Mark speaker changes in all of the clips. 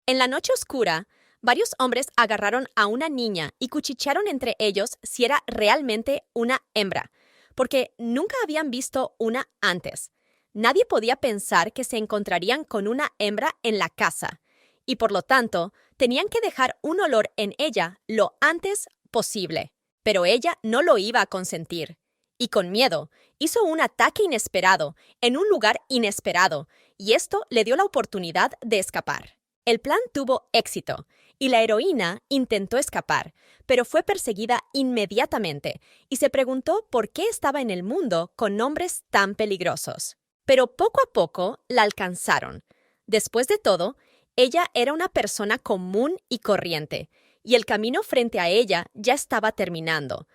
Speaker 1: En la noche oscura, varios hombres agarraron a una niña y cuchichearon entre ellos si era realmente una hembra, porque nunca habían visto una antes. Nadie podía pensar que se encontrarían con una hembra en la casa, y por lo tanto, tenían que dejar un olor en ella lo antes posible. Pero ella no lo iba a consentir. Y con miedo, hizo un ataque inesperado, en un lugar inesperado, y esto le dio la oportunidad de escapar. El plan tuvo éxito, y la heroína intentó escapar, pero fue perseguida inmediatamente, y se preguntó por qué estaba en el mundo con hombres tan peligrosos. Pero poco a poco la alcanzaron. Después de todo, ella era una persona común y corriente, y el camino frente a ella ya estaba terminando.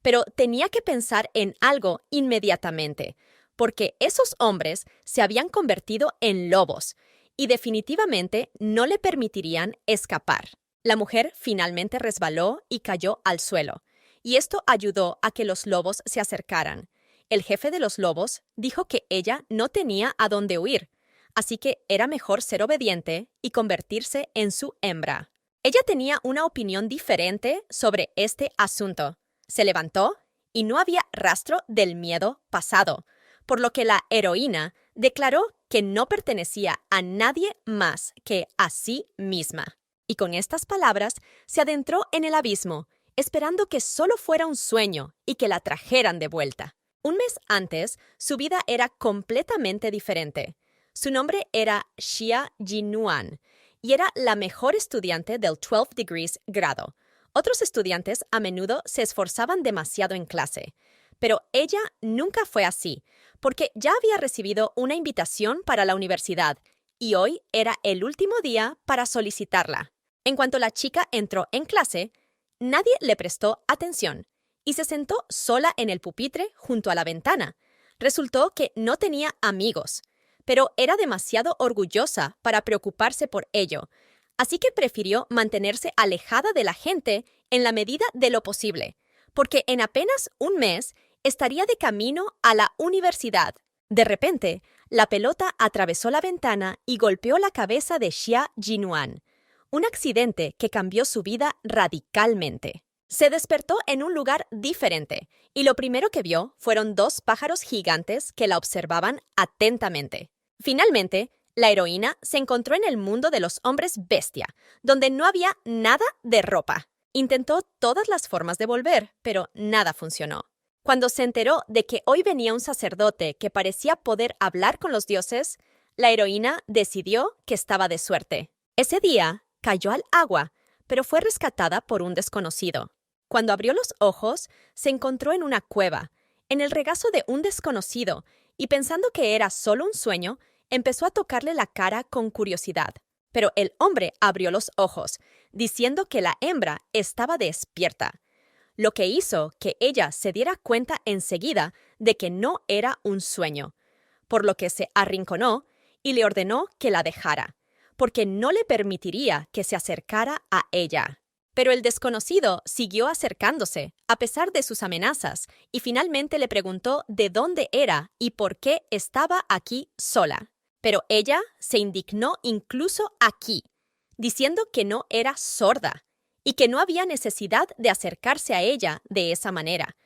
Speaker 1: Pero tenía que pensar en algo inmediatamente, porque esos hombres se habían convertido en lobos, y definitivamente no le permitirían escapar. La mujer finalmente resbaló y cayó al suelo, y esto ayudó a que los lobos se acercaran. El jefe de los lobos dijo que ella no tenía a dónde huir, así que era mejor ser obediente y convertirse en su hembra. Ella tenía una opinión diferente sobre este asunto. Se levantó y no había rastro del miedo pasado, por lo que la heroína declaró que no pertenecía a nadie más que a sí misma. Y con estas palabras se adentró en el abismo, esperando que solo fuera un sueño y que la trajeran de vuelta. Un mes antes, su vida era completamente diferente. Su nombre era Xia Jinuan y era la mejor estudiante del 12 Degrees grado. Otros estudiantes a menudo se esforzaban demasiado en clase, pero ella nunca fue así, porque ya había recibido una invitación para la universidad y hoy era el último día para solicitarla. En cuanto la chica entró en clase, nadie le prestó atención y se sentó sola en el pupitre junto a la ventana. Resultó que no tenía amigos, pero era demasiado orgullosa para preocuparse por ello, así que prefirió mantenerse alejada de la gente en la medida de lo posible, porque en apenas un mes estaría de camino a la universidad. De repente, la pelota atravesó la ventana y golpeó la cabeza de Xia Jinuan, un accidente que cambió su vida radicalmente. Se despertó en un lugar diferente, y lo primero que vio fueron dos pájaros gigantes que la observaban atentamente. Finalmente, la heroína se encontró en el mundo de los hombres bestia, donde no había nada de ropa. Intentó todas las formas de volver, pero nada funcionó. Cuando se enteró de que hoy venía un sacerdote que parecía poder hablar con los dioses, la heroína decidió que estaba de suerte. Ese día cayó al agua, pero fue rescatada por un desconocido. Cuando abrió los ojos, se encontró en una cueva, en el regazo de un desconocido, y pensando que era solo un sueño, empezó a tocarle la cara con curiosidad. Pero el hombre abrió los ojos, diciendo que la hembra estaba despierta, lo que hizo que ella se diera cuenta enseguida de que no era un sueño, por lo que se arrinconó y le ordenó que la dejara, porque no le permitiría que se acercara a ella. Pero el desconocido siguió acercándose, a pesar de sus amenazas, y finalmente le preguntó de dónde era y por qué estaba aquí sola. Pero ella se indignó incluso aquí, diciendo que no era sorda y que no había necesidad de acercarse a ella de esa manera.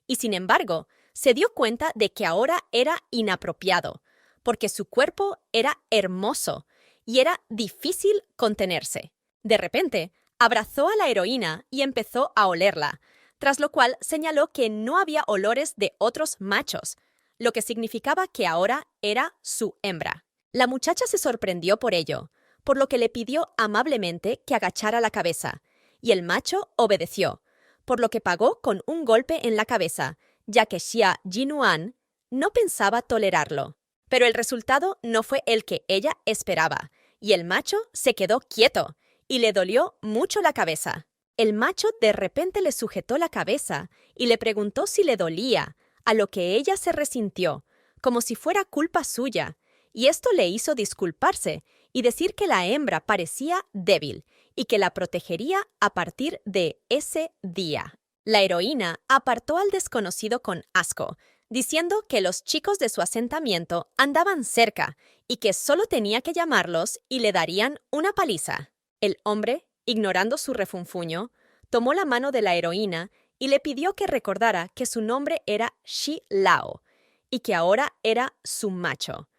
Speaker 1: Y sin embargo, se dio cuenta de que ahora era inapropiado, porque su cuerpo era hermoso y era difícil contenerse. De repente, abrazó a la heroína y empezó a olerla, tras lo cual señaló que no había olores de otros machos, lo que significaba que ahora era su hembra. La muchacha se sorprendió por ello, por lo que le pidió amablemente que agachara la cabeza, y el macho obedeció, por lo que pagó con un golpe en la cabeza, ya que Xia Jinuan no pensaba tolerarlo. Pero el resultado no fue el que ella esperaba, y el macho se quedó quieto, y le dolió mucho la cabeza. El macho de repente le sujetó la cabeza y le preguntó si le dolía, a lo que ella se resintió, como si fuera culpa suya, y esto le hizo disculparse y decir que la hembra parecía débil y que la protegería a partir de ese día. La heroína apartó al desconocido con asco, diciendo que los chicos de su asentamiento andaban cerca y que solo tenía que llamarlos y le darían una paliza. El hombre, ignorando su refunfuño, tomó la mano de la heroína y le pidió que recordara que su nombre era Shi Lao y que ahora era su macho,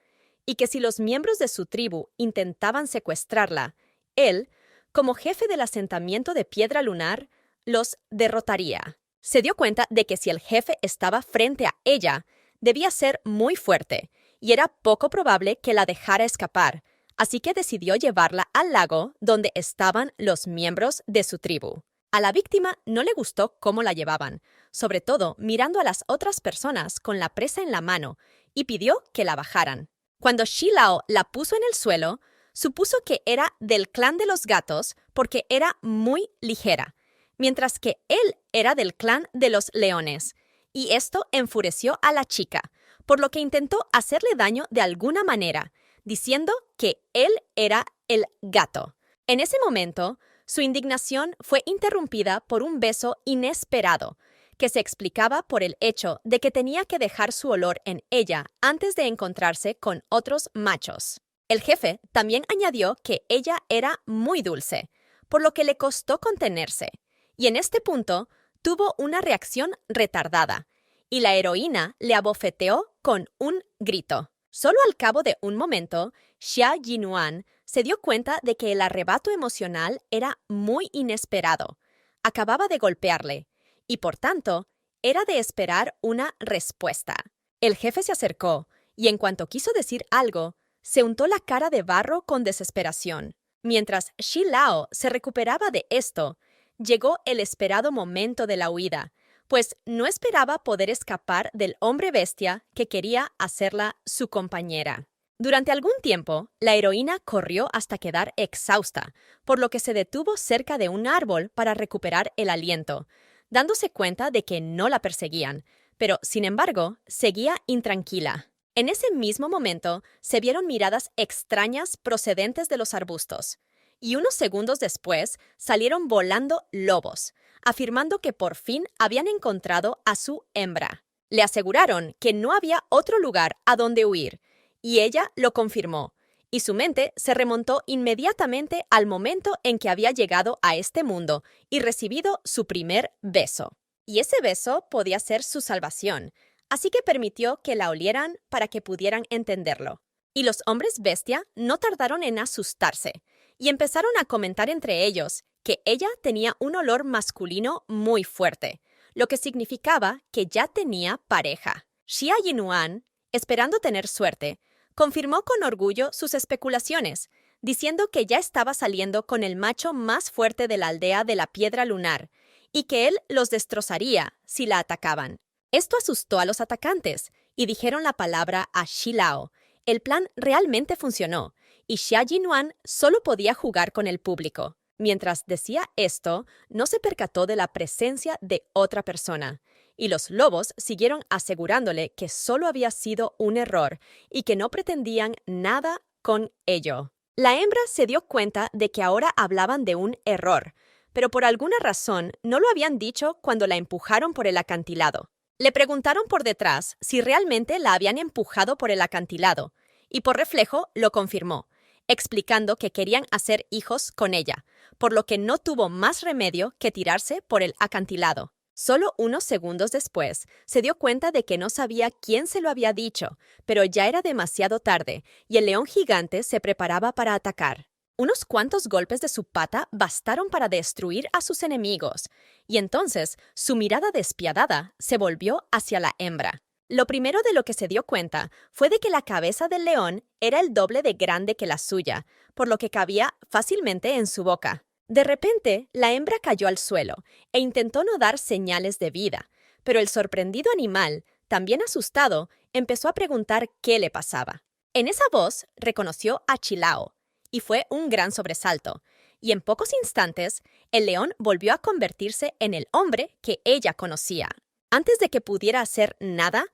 Speaker 1: y que si los miembros de su tribu intentaban secuestrarla, él, como jefe del asentamiento de Piedra Lunar, los derrotaría. Se dio cuenta de que si el jefe estaba frente a ella, debía ser muy fuerte, y era poco probable que la dejara escapar, así que decidió llevarla al lago donde estaban los miembros de su tribu. A la víctima no le gustó cómo la llevaban, sobre todo mirando a las otras personas con la presa en la mano, y pidió que la bajaran. Cuando Shi Lao la puso en el suelo, supuso que era del clan de los gatos porque era muy ligera, mientras que él era del clan de los leones, y esto enfureció a la chica, por lo que intentó hacerle daño de alguna manera, diciendo que él era el gato. En ese momento, su indignación fue interrumpida por un beso inesperado, que se explicaba por el hecho de que tenía que dejar su olor en ella antes de encontrarse con otros machos. El jefe también añadió que ella era muy dulce, por lo que le costó contenerse, y en este punto tuvo una reacción retardada, y la heroína le abofeteó con un grito. Solo al cabo de un momento, Xia Yinuan se dio cuenta de que el arrebato emocional era muy inesperado. Acababa de golpearle, y por tanto, era de esperar una respuesta. El jefe se acercó, y en cuanto quiso decir algo, se untó la cara de barro con desesperación. Mientras Shi Lao se recuperaba de esto, llegó el esperado momento de la huida, pues no esperaba poder escapar del hombre bestia que quería hacerla su compañera. Durante algún tiempo, la heroína corrió hasta quedar exhausta, por lo que se detuvo cerca de un árbol para recuperar el aliento, dándose cuenta de que no la perseguían, pero, sin embargo, seguía intranquila. En ese mismo momento, se vieron miradas extrañas procedentes de los arbustos, y unos segundos después salieron volando lobos, afirmando que por fin habían encontrado a su hembra. Le aseguraron que no había otro lugar a donde huir, y ella lo confirmó, y su mente se remontó inmediatamente al momento en que había llegado a este mundo y recibido su primer beso. Y ese beso podía ser su salvación, así que permitió que la olieran para que pudieran entenderlo. Y los hombres bestia no tardaron en asustarse, y empezaron a comentar entre ellos que ella tenía un olor masculino muy fuerte, lo que significaba que ya tenía pareja. Xia Yinuan, esperando tener suerte, confirmó con orgullo sus especulaciones, diciendo que ya estaba saliendo con el macho más fuerte de la aldea de la Piedra Lunar, y que él los destrozaría si la atacaban. Esto asustó a los atacantes, y dijeron la palabra a Shi Lao. El plan realmente funcionó, y Xia Yinuan solo podía jugar con el público. Mientras decía esto, no se percató de la presencia de otra persona, y los lobos siguieron asegurándole que solo había sido un error y que no pretendían nada con ello. La hembra se dio cuenta de que ahora hablaban de un error, pero por alguna razón no lo habían dicho cuando la empujaron por el acantilado. Le preguntaron por detrás si realmente la habían empujado por el acantilado, y por reflejo lo confirmó, explicando que querían hacer hijos con ella, por lo que no tuvo más remedio que tirarse por el acantilado. Solo unos segundos después, se dio cuenta de que no sabía quién se lo había dicho, pero ya era demasiado tarde, y el león gigante se preparaba para atacar. Unos cuantos golpes de su pata bastaron para destruir a sus enemigos, y entonces su mirada despiadada se volvió hacia la hembra. Lo primero de lo que se dio cuenta fue de que la cabeza del león era el doble de grande que la suya, por lo que cabía fácilmente en su boca. De repente, la hembra cayó al suelo e intentó no dar señales de vida, pero el sorprendido animal, también asustado, empezó a preguntar qué le pasaba. En esa voz reconoció a Shi Lao, y fue un gran sobresalto, y en pocos instantes, el león volvió a convertirse en el hombre que ella conocía. Antes de que pudiera hacer nada,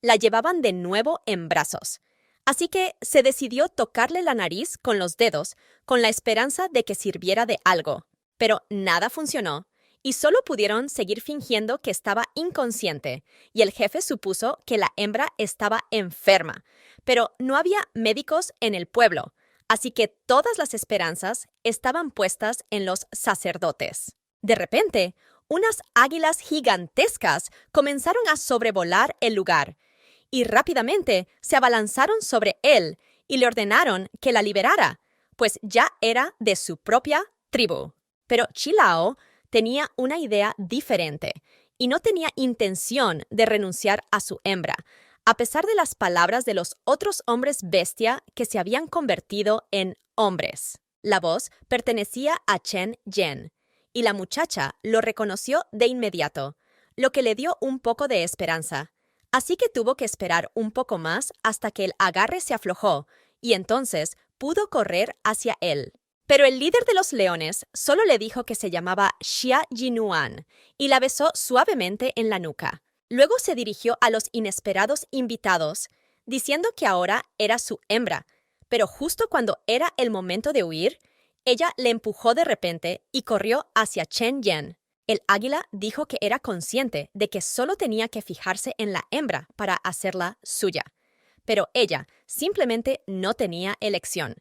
Speaker 1: la llevaban de nuevo en brazos. Así que se decidió tocarle la nariz con los dedos con la esperanza de que sirviera de algo. Pero nada funcionó y solo pudieron seguir fingiendo que estaba inconsciente, y el jefe supuso que la hembra estaba enferma. Pero no había médicos en el pueblo, Así que todas las esperanzas estaban puestas en los sacerdotes. De repente, unas águilas gigantescas comenzaron a sobrevolar el lugar y rápidamente se abalanzaron sobre él y le ordenaron que la liberara, pues ya era de su propia tribu. Pero Chilao tenía una idea diferente y no tenía intención de renunciar a su hembra, a pesar de las palabras de los otros hombres bestia que se habían convertido en hombres. La voz pertenecía a Chen Yen, y la muchacha lo reconoció de inmediato, lo que le dio un poco de esperanza. Así que tuvo que esperar un poco más hasta que el agarre se aflojó, y entonces pudo correr hacia él. Pero el líder de los leones solo le dijo que se llamaba Xia Jinuan y la besó suavemente en la nuca. Luego se dirigió a los inesperados invitados, diciendo que ahora era su hembra, pero justo cuando era el momento de huir, ella le empujó de repente y corrió hacia Chen Yen. El águila dijo que era consciente de que solo tenía que fijarse en la hembra para hacerla suya, pero ella simplemente no tenía elección.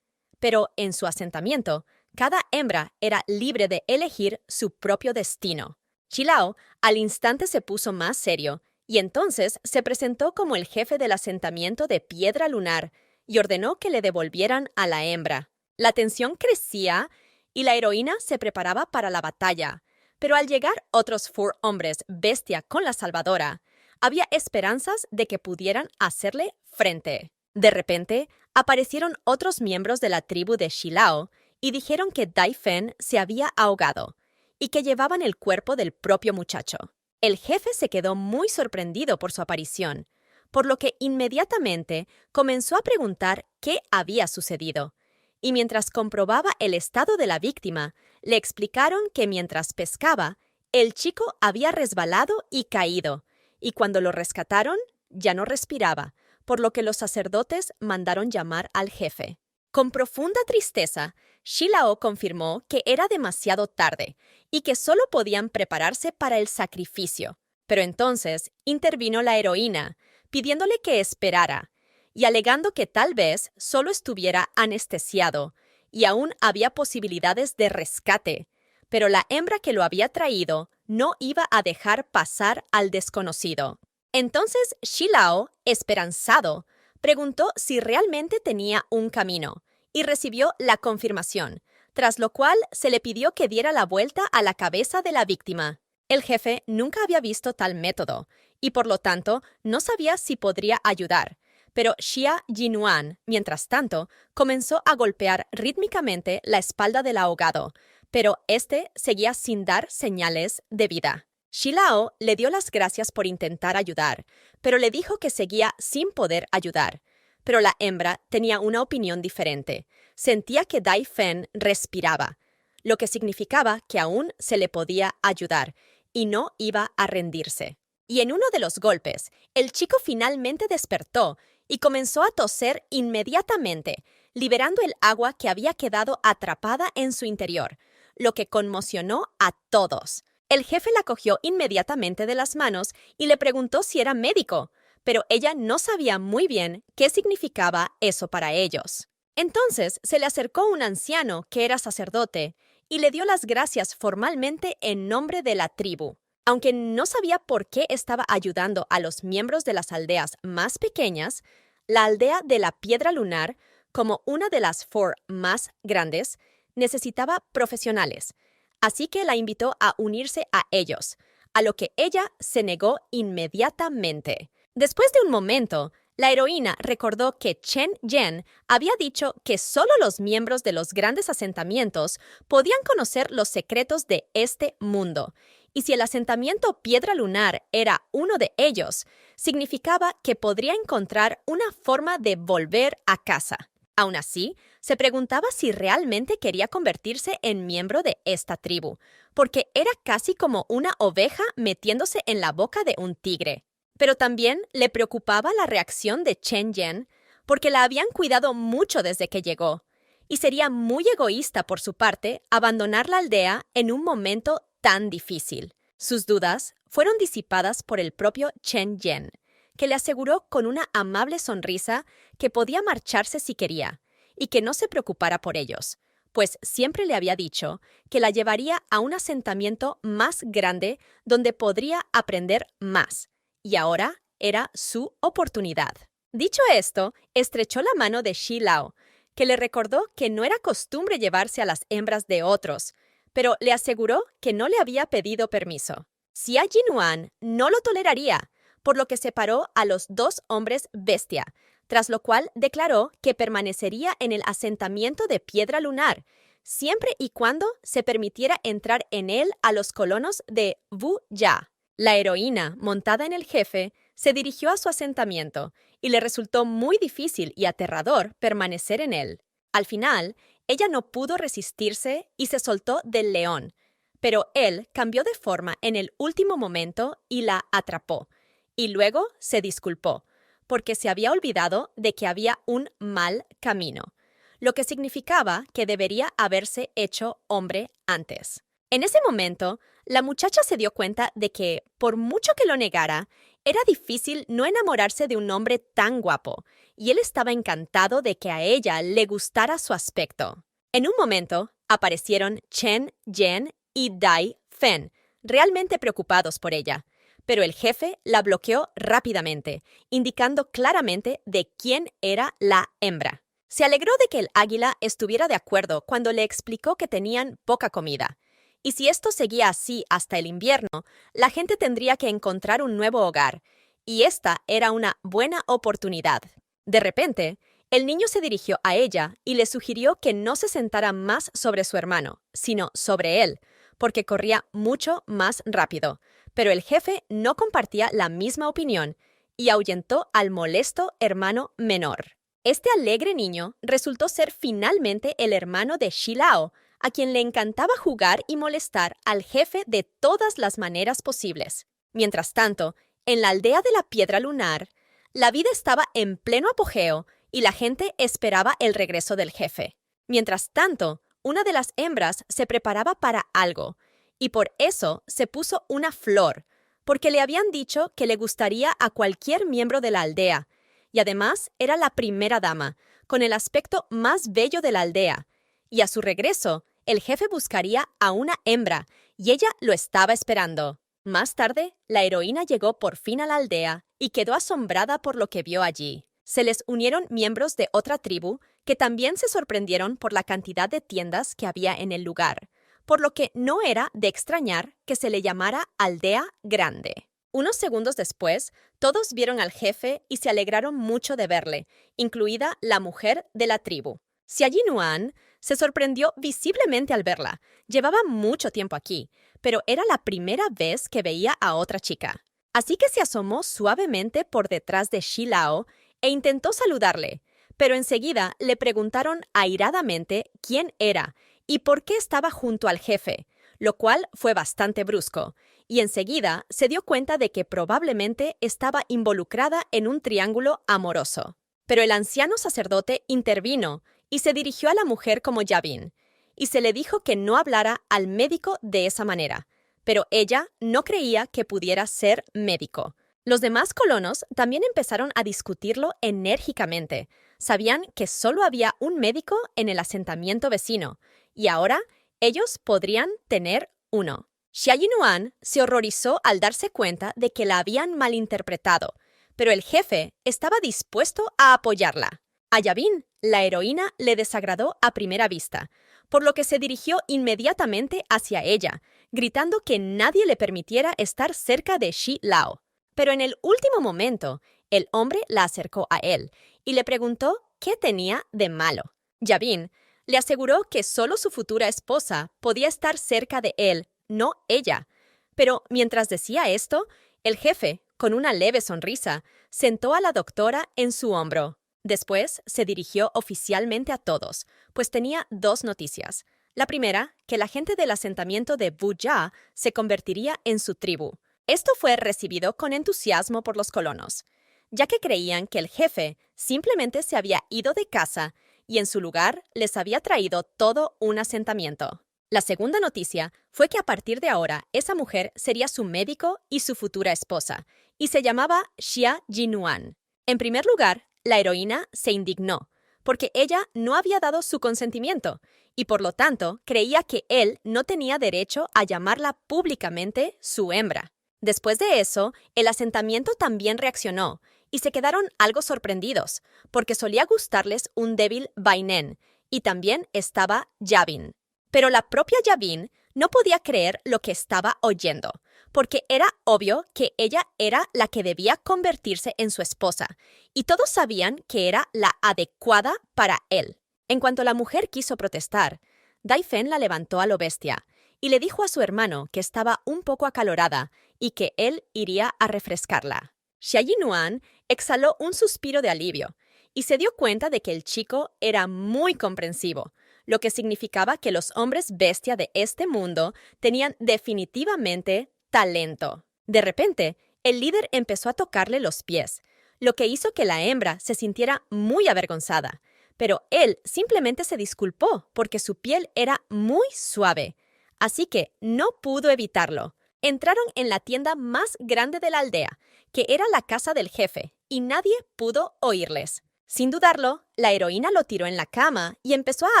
Speaker 1: Pero en su asentamiento, cada hembra era libre de elegir su propio destino. Chilao al instante se puso más serio y entonces se presentó como el jefe del asentamiento de Piedra Lunar y ordenó que le devolvieran a la hembra. La tensión crecía y la heroína se preparaba para la batalla, pero al llegar otros Four hombres bestia con la salvadora, había esperanzas de que pudieran hacerle frente. De repente, aparecieron otros miembros de la tribu de Xilao y dijeron que Dai Fen se había ahogado y que llevaban el cuerpo del propio muchacho. El jefe se quedó muy sorprendido por su aparición, por lo que inmediatamente comenzó a preguntar qué había sucedido. Y mientras comprobaba el estado de la víctima, le explicaron que mientras pescaba, el chico había resbalado y caído, y cuando lo rescataron, ya no respiraba, por lo que los sacerdotes mandaron llamar al jefe. Con profunda tristeza, Xilao confirmó que era demasiado tarde y que solo podían prepararse para el sacrificio. Pero entonces intervino la heroína, pidiéndole que esperara, y alegando que tal vez solo estuviera anestesiado y aún había posibilidades de rescate, pero la hembra que lo había traído no iba a dejar pasar al desconocido. Entonces Xilao, esperanzado, preguntó si realmente tenía un camino y recibió la confirmación, tras lo cual se le pidió que diera la vuelta a la cabeza de la víctima. El jefe nunca había visto tal método y por lo tanto no sabía si podría ayudar, pero Xia Jinuan, mientras tanto, comenzó a golpear rítmicamente la espalda del ahogado, pero este seguía sin dar señales de vida. Xilao le dio las gracias por intentar ayudar, pero le dijo que seguía sin poder ayudar. Pero la hembra tenía una opinión diferente. Sentía que Dai Fen respiraba, lo que significaba que aún se le podía ayudar y no iba a rendirse. Y en uno de los golpes, el chico finalmente despertó y comenzó a toser inmediatamente, liberando el agua que había quedado atrapada en su interior, lo que conmocionó a todos. El jefe la cogió inmediatamente de las manos y le preguntó si era médico, pero ella no sabía muy bien qué significaba eso para ellos. Entonces se le acercó un anciano que era sacerdote y le dio las gracias formalmente en nombre de la tribu. Aunque no sabía por qué estaba ayudando a los miembros de las aldeas más pequeñas, la aldea de la Piedra Lunar, como una de las Four más grandes, necesitaba profesionales, así que la invitó a unirse a ellos, a lo que ella se negó inmediatamente. Después de un momento, la heroína recordó que Chen Yen había dicho que solo los miembros de los grandes asentamientos podían conocer los secretos de este mundo, y si el asentamiento Piedra Lunar era uno de ellos, significaba que podría encontrar una forma de volver a casa. Aún así, se preguntaba si realmente quería convertirse en miembro de esta tribu, porque era casi como una oveja metiéndose en la boca de un tigre. Pero también le preocupaba la reacción de Chen Yen, porque la habían cuidado mucho desde que llegó, y sería muy egoísta por su parte abandonar la aldea en un momento tan difícil. Sus dudas fueron disipadas por el propio Chen Yen, que le aseguró con una amable sonrisa que podía marcharse si quería, y que no se preocupara por ellos, pues siempre le había dicho que la llevaría a un asentamiento más grande donde podría aprender más, y ahora era su oportunidad. Dicho esto, estrechó la mano de Shi Lao, que le recordó que no era costumbre llevarse a las hembras de otros, pero le aseguró que no le había pedido permiso. Xia Jinuan no lo toleraría, por lo que separó a los dos hombres bestia, tras lo cual declaró que permanecería en el asentamiento de Piedra Lunar, siempre y cuando se permitiera entrar en él a los colonos de Wu Ya. La heroína, montada en el jefe, se dirigió a su asentamiento y le resultó muy difícil y aterrador permanecer en él. Al final, ella no pudo resistirse y se soltó del león, pero él cambió de forma en el último momento y la atrapó, y luego se disculpó, porque se había olvidado de que había un mal camino, lo que significaba que debería haberse hecho hombre antes. En ese momento, la muchacha se dio cuenta de que, por mucho que lo negara, era difícil no enamorarse de un hombre tan guapo, y él estaba encantado de que a ella le gustara su aspecto. En un momento, aparecieron Chen Yen y Dai Fen, realmente preocupados por ella, pero el jefe la bloqueó rápidamente, indicando claramente de quién era la hembra. Se alegró de que el águila estuviera de acuerdo cuando le explicó que tenían poca comida, y si esto seguía así hasta el invierno, la gente tendría que encontrar un nuevo hogar, y esta era una buena oportunidad. De repente, el niño se dirigió a ella y le sugirió que no se sentara más sobre su hermano, sino sobre él, porque corría mucho más rápido. Pero el jefe no compartía la misma opinión y ahuyentó al molesto hermano menor. Este alegre niño resultó ser finalmente el hermano de Shi Lao, a quien le encantaba jugar y molestar al jefe de todas las maneras posibles. Mientras tanto, en la aldea de la Piedra Lunar, la vida estaba en pleno apogeo y la gente esperaba el regreso del jefe. Mientras tanto, una de las hembras se preparaba para algo, y por eso se puso una flor, porque le habían dicho que le gustaría a cualquier miembro de la aldea, y además era la primera dama, con el aspecto más bello de la aldea, y a su regreso, el jefe buscaría a una hembra, y ella lo estaba esperando. Más tarde, la heroína llegó por fin a la aldea y quedó asombrada por lo que vio allí. Se les unieron miembros de otra tribu que también se sorprendieron por la cantidad de tiendas que había en el lugar, por lo que no era de extrañar que se le llamara Aldea Grande. Unos segundos después, todos vieron al jefe y se alegraron mucho de verle, incluida la mujer de la tribu. Xia Jinuan se sorprendió visiblemente al verla. Llevaba mucho tiempo aquí, pero era la primera vez que veía a otra chica. Así que se asomó suavemente por detrás de Shi Lao e intentó saludarle, pero enseguida le preguntaron airadamente quién era y por qué estaba junto al jefe, lo cual fue bastante brusco, y enseguida se dio cuenta de que probablemente estaba involucrada en un triángulo amoroso. Pero el anciano sacerdote intervino y se dirigió a la mujer como Yabin, y se le dijo que no hablara al médico de esa manera, pero ella no creía que pudiera ser médico. Los demás colonos también empezaron a discutirlo enérgicamente. Sabían que solo había un médico en el asentamiento vecino, y ahora ellos podrían tener uno. Xia Jinuan se horrorizó al darse cuenta de que la habían malinterpretado, pero el jefe estaba dispuesto a apoyarla. A Yabin, la heroína, le desagradó a primera vista, por lo que se dirigió inmediatamente hacia ella, gritando que nadie le permitiera estar cerca de Shi Lao. Pero en el último momento, el hombre la acercó a él y le preguntó qué tenía de malo. Yabin le aseguró que solo su futura esposa podía estar cerca de él, no ella. Pero mientras decía esto, el jefe, con una leve sonrisa, sentó a la doctora en su hombro. Después se dirigió oficialmente a todos, pues tenía dos noticias. La primera, que la gente del asentamiento de Wu Ya se convertiría en su tribu. Esto fue recibido con entusiasmo por los colonos, ya que creían que el jefe simplemente se había ido de casa y en su lugar les había traído todo un asentamiento. La segunda noticia fue que a partir de ahora esa mujer sería su médico y su futura esposa, y se llamaba Xia Jinuan. En primer lugar, la heroína se indignó, porque ella no había dado su consentimiento y por lo tanto creía que él no tenía derecho a llamarla públicamente su hembra. Después de eso, el asentamiento también reaccionó y se quedaron algo sorprendidos, porque solía gustarles un débil Bainen y también estaba Yavin. Pero la propia Yavin no podía creer lo que estaba oyendo, porque era obvio que ella era la que debía convertirse en su esposa, y todos sabían que era la adecuada para él. En cuanto la mujer quiso protestar, Dai Fen la levantó a lo bestia y le dijo a su hermano que estaba un poco acalorada y que él iría a refrescarla. Xia Yinuan exhaló un suspiro de alivio y se dio cuenta de que el chico era muy comprensivo, lo que significaba que los hombres bestia de este mundo tenían definitivamente talento. De repente, el líder empezó a tocarle los pies, lo que hizo que la hembra se sintiera muy avergonzada, pero él simplemente se disculpó porque su piel era muy suave, así que no pudo evitarlo. Entraron en la tienda más grande de la aldea, que era la casa del jefe, y nadie pudo oírles. Sin dudarlo, la heroína lo tiró en la cama y empezó a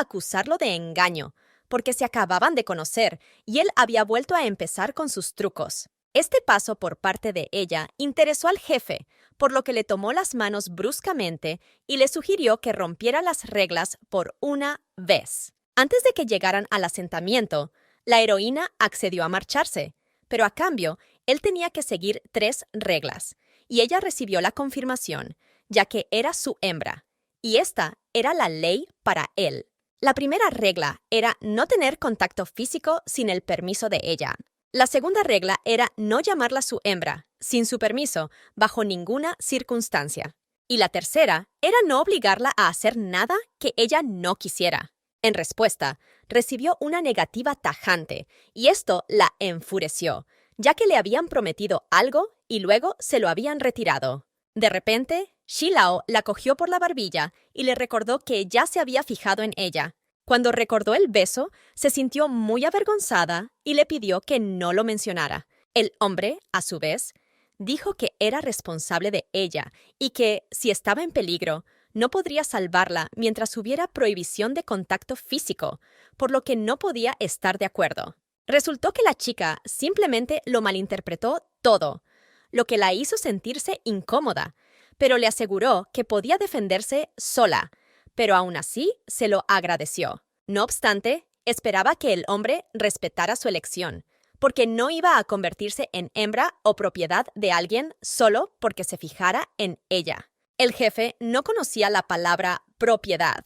Speaker 1: acusarlo de engaño, porque se acababan de conocer y él había vuelto a empezar con sus trucos. Este paso por parte de ella interesó al jefe, por lo que le tomó las manos bruscamente y le sugirió que rompiera las reglas por una vez. Antes de que llegaran al asentamiento, la heroína accedió a marcharse, pero a cambio, él tenía que seguir 3 reglas, y ella recibió la confirmación, ya que era su hembra, y esta era la ley para él. La primera regla era no tener contacto físico sin el permiso de ella. La segunda regla era no llamarla su hembra, sin su permiso, bajo ninguna circunstancia. Y la tercera era no obligarla a hacer nada que ella no quisiera. En respuesta, recibió una negativa tajante, y esto la enfureció, ya que le habían prometido algo y luego se lo habían retirado. De repente, Xilao la cogió por la barbilla y le recordó que ya se había fijado en ella. Cuando recordó el beso, se sintió muy avergonzada y le pidió que no lo mencionara. El hombre, a su vez, dijo que era responsable de ella y que, si estaba en peligro, no podría salvarla mientras hubiera prohibición de contacto físico, por lo que no podía estar de acuerdo. Resultó que la chica simplemente lo malinterpretó todo, lo que la hizo sentirse incómoda, pero le aseguró que podía defenderse sola, pero aún así se lo agradeció. No obstante, esperaba que el hombre respetara su elección, porque no iba a convertirse en hembra o propiedad de alguien solo porque se fijara en ella. El jefe no conocía la palabra propiedad,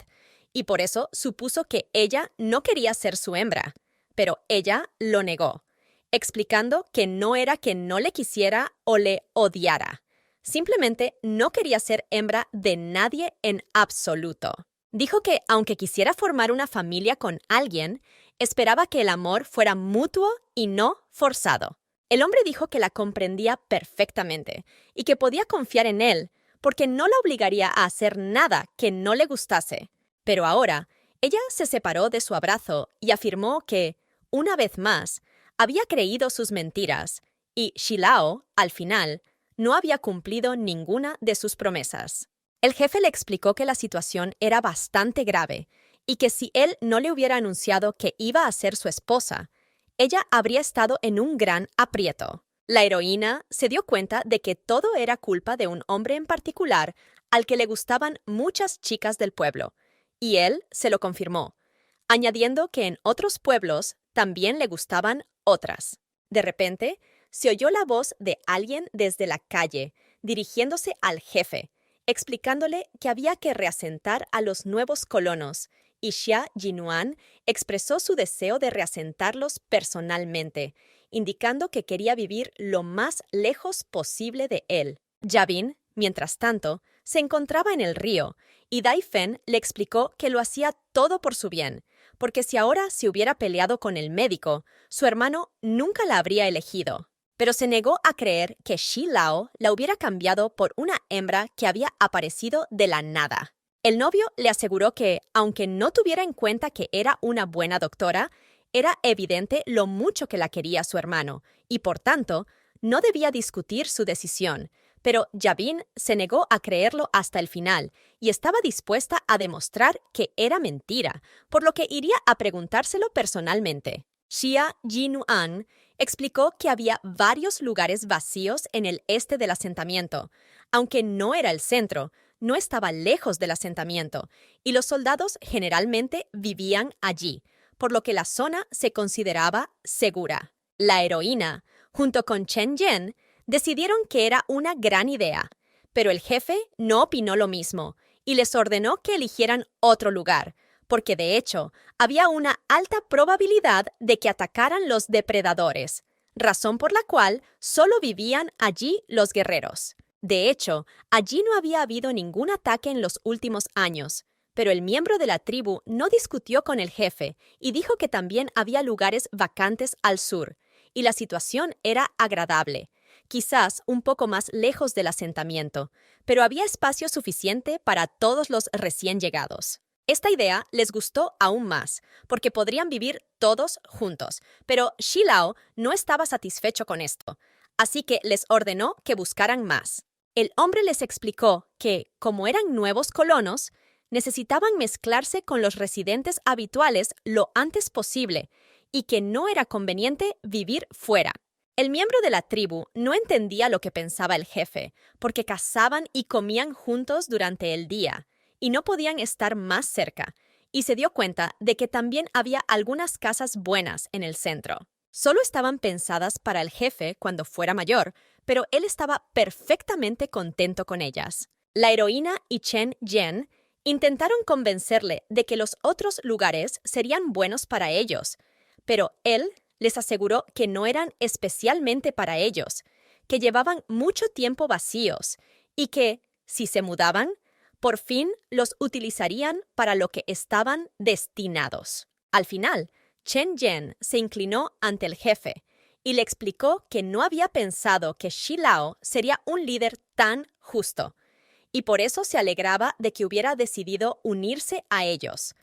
Speaker 1: y por eso supuso que ella no quería ser su hembra, pero ella lo negó, explicando que no era que no le quisiera o le odiara. Simplemente no quería ser hembra de nadie en absoluto. Dijo que, aunque quisiera formar una familia con alguien, esperaba que el amor fuera mutuo y no forzado. El hombre dijo que la comprendía perfectamente y que podía confiar en él, porque no la obligaría a hacer nada que no le gustase. Pero ahora, ella se separó de su abrazo y afirmó que, una vez más, había creído sus mentiras y Xilao, al final, no había cumplido ninguna de sus promesas. El jefe le explicó que la situación era bastante grave y que si él no le hubiera anunciado que iba a ser su esposa, ella habría estado en un gran aprieto. La heroína se dio cuenta de que todo era culpa de un hombre en particular al que le gustaban muchas chicas del pueblo, y él se lo confirmó, añadiendo que en otros pueblos también le gustaban otras. De repente, se oyó la voz de alguien desde la calle, dirigiéndose al jefe, explicándole que había que reasentar a los nuevos colonos, y Xia Yinuan expresó su deseo de reasentarlos personalmente, indicando que quería vivir lo más lejos posible de él. Yavin, mientras tanto, se encontraba en el río, y Dai Fen le explicó que lo hacía todo por su bien, porque si ahora se hubiera peleado con el médico, su hermano nunca la habría elegido. Pero se negó a creer que Xilao la hubiera cambiado por una hembra que había aparecido de la nada. El novio le aseguró que, aunque no tuviera en cuenta que era una buena doctora, era evidente lo mucho que la quería su hermano, y por tanto, no debía discutir su decisión, pero Yabin se negó a creerlo hasta el final y estaba dispuesta a demostrar que era mentira, por lo que iría a preguntárselo personalmente. Xia Jinuan explicó que había varios lugares vacíos en el este del asentamiento, aunque no era el centro, no estaba lejos del asentamiento, y los soldados generalmente vivían allí, por lo que la zona se consideraba segura. La heroína, junto con Chen Yen, decidieron que era una gran idea, pero el jefe no opinó lo mismo y les ordenó que eligieran otro lugar, porque de hecho había una alta probabilidad de que atacaran los depredadores, razón por la cual solo vivían allí los guerreros. De hecho, allí no había habido ningún ataque en los últimos años, pero el miembro de la tribu no discutió con el jefe y dijo que también había lugares vacantes al sur, y la situación era agradable, quizás un poco más lejos del asentamiento, pero había espacio suficiente para todos los recién llegados. Esta idea les gustó aún más, porque podrían vivir todos juntos, pero Shilao no estaba satisfecho con esto, así que les ordenó que buscaran más. El hombre les explicó que, como eran nuevos colonos, necesitaban mezclarse con los residentes habituales lo antes posible y que no era conveniente vivir fuera. El miembro de la tribu no entendía lo que pensaba el jefe, porque cazaban y comían juntos durante el día, y no podían estar más cerca, y se dio cuenta de que también había algunas casas buenas en el centro. Solo estaban pensadas para el jefe cuando fuera mayor, pero él estaba perfectamente contento con ellas. La heroína y Chen Yen intentaron convencerle de que los otros lugares serían buenos para ellos, pero él les aseguró que no eran especialmente para ellos, que llevaban mucho tiempo vacíos y que, si se mudaban, por fin los utilizarían para lo que estaban destinados. Al final, Chen Yen se inclinó ante el jefe y le explicó que no había pensado que Shilao sería un líder tan justo, y por eso se alegraba de que hubiera decidido unirse a ellos,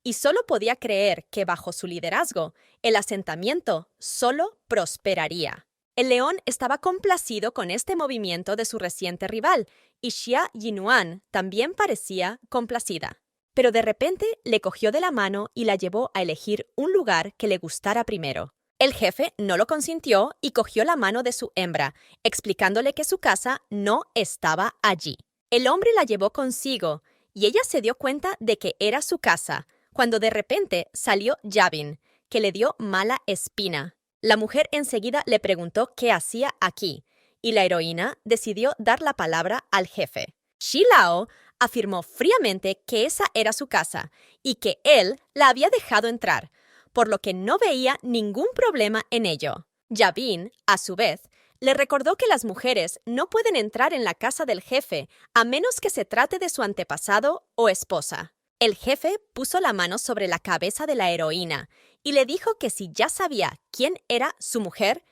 Speaker 1: y solo podía creer que bajo su liderazgo el asentamiento solo prosperaría. El león estaba complacido con este movimiento de su reciente rival, y Xia Jinuan también parecía complacida. Pero de repente le cogió de la mano y la llevó a elegir un lugar que le gustara primero. El jefe no lo consintió y cogió la mano de su hembra, explicándole que su casa no estaba allí. El hombre la llevó consigo, y ella se dio cuenta de que era su casa, cuando de repente salió Yabin, que le dio mala espina. La mujer enseguida le preguntó qué hacía aquí, y la heroína decidió dar la palabra al jefe. Shilao afirmó fríamente que esa era su casa y que él la había dejado entrar, por lo que no veía ningún problema en ello. Yabin, a su vez, le recordó que las mujeres no pueden entrar en la casa del jefe a menos que se trate de su antepasado o esposa. El jefe puso la mano sobre la cabeza de la heroína y le dijo que si ya sabía quién era su mujer,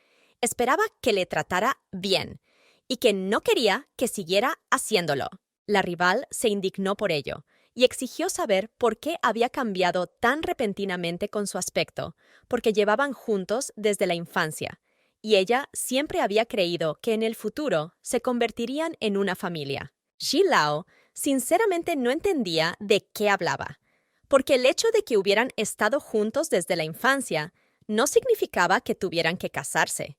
Speaker 1: esperaba que le tratara bien y que no quería que siguiera haciéndolo. La rival se indignó por ello y exigió saber por qué había cambiado tan repentinamente con su aspecto, porque llevaban juntos desde la infancia, y ella siempre había creído que en el futuro se convertirían en una familia. Shilao sinceramente no entendía de qué hablaba, porque el hecho de que hubieran estado juntos desde la infancia no significaba que tuvieran que casarse,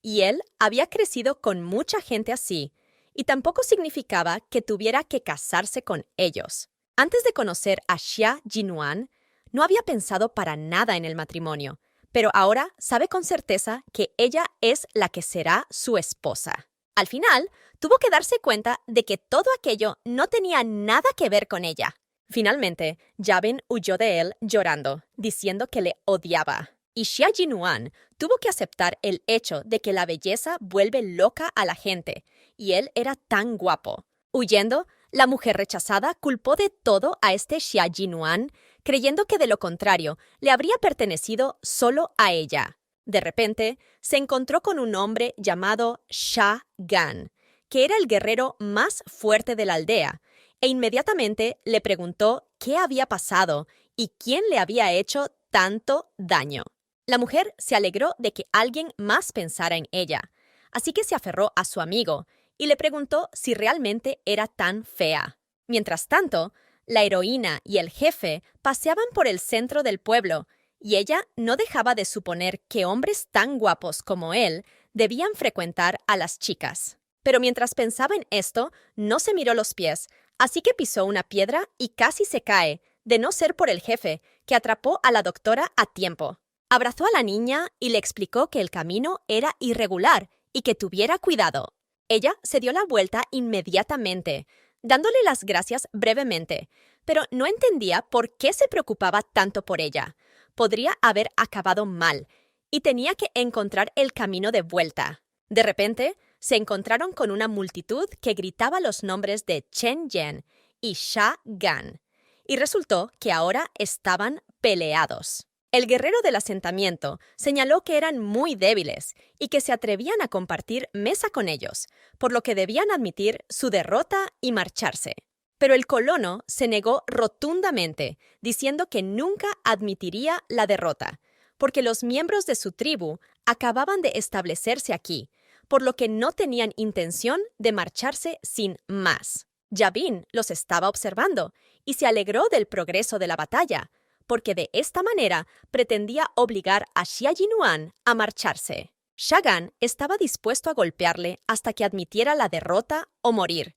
Speaker 1: y él había crecido con mucha gente así, y tampoco significaba que tuviera que casarse con ellos. Antes de conocer a Xia Jinuan, no había pensado para nada en el matrimonio, pero ahora sabe con certeza que ella es la que será su esposa. Al final, tuvo que darse cuenta de que todo aquello no tenía nada que ver con ella. Finalmente, Yabin huyó de él llorando, diciendo que le odiaba. Y Xia Jinuan tuvo que aceptar el hecho de que la belleza vuelve loca a la gente, y él era tan guapo. Huyendo, la mujer rechazada culpó de todo a este Xia Jinuan, creyendo que de lo contrario le habría pertenecido solo a ella. De repente, se encontró con un hombre llamado Sha Gan, que era el guerrero más fuerte de la aldea, e inmediatamente le preguntó qué había pasado y quién le había hecho tanto daño. La mujer se alegró de que alguien más pensara en ella, así que se aferró a su amigo y le preguntó si realmente era tan fea. Mientras tanto, la heroína y el jefe paseaban por el centro del pueblo, y ella no dejaba de suponer que hombres tan guapos como él debían frecuentar a las chicas. Pero mientras pensaba en esto, no se miró los pies, así que pisó una piedra y casi se cae, de no ser por el jefe, que atrapó a la doctora a tiempo. Abrazó a la niña y le explicó que el camino era irregular y que tuviera cuidado. Ella se dio la vuelta inmediatamente, dándole las gracias brevemente, pero no entendía por qué se preocupaba tanto por ella. Podría haber acabado mal, y tenía que encontrar el camino de vuelta. De repente, se encontraron con una multitud que gritaba los nombres de Chen Yen y Sha Gan, y resultó que ahora estaban peleados. El guerrero del asentamiento señaló que eran muy débiles y que se atrevían a compartir mesa con ellos, por lo que debían admitir su derrota y marcharse. Pero el colono se negó rotundamente, diciendo que nunca admitiría la derrota, porque los miembros de su tribu acababan de establecerse aquí, por lo que no tenían intención de marcharse sin más. Yavin los estaba observando y se alegró del progreso de la batalla, porque de esta manera pretendía obligar a Xia Yinuan a marcharse. Sha Gan estaba dispuesto a golpearle hasta que admitiera la derrota o morir,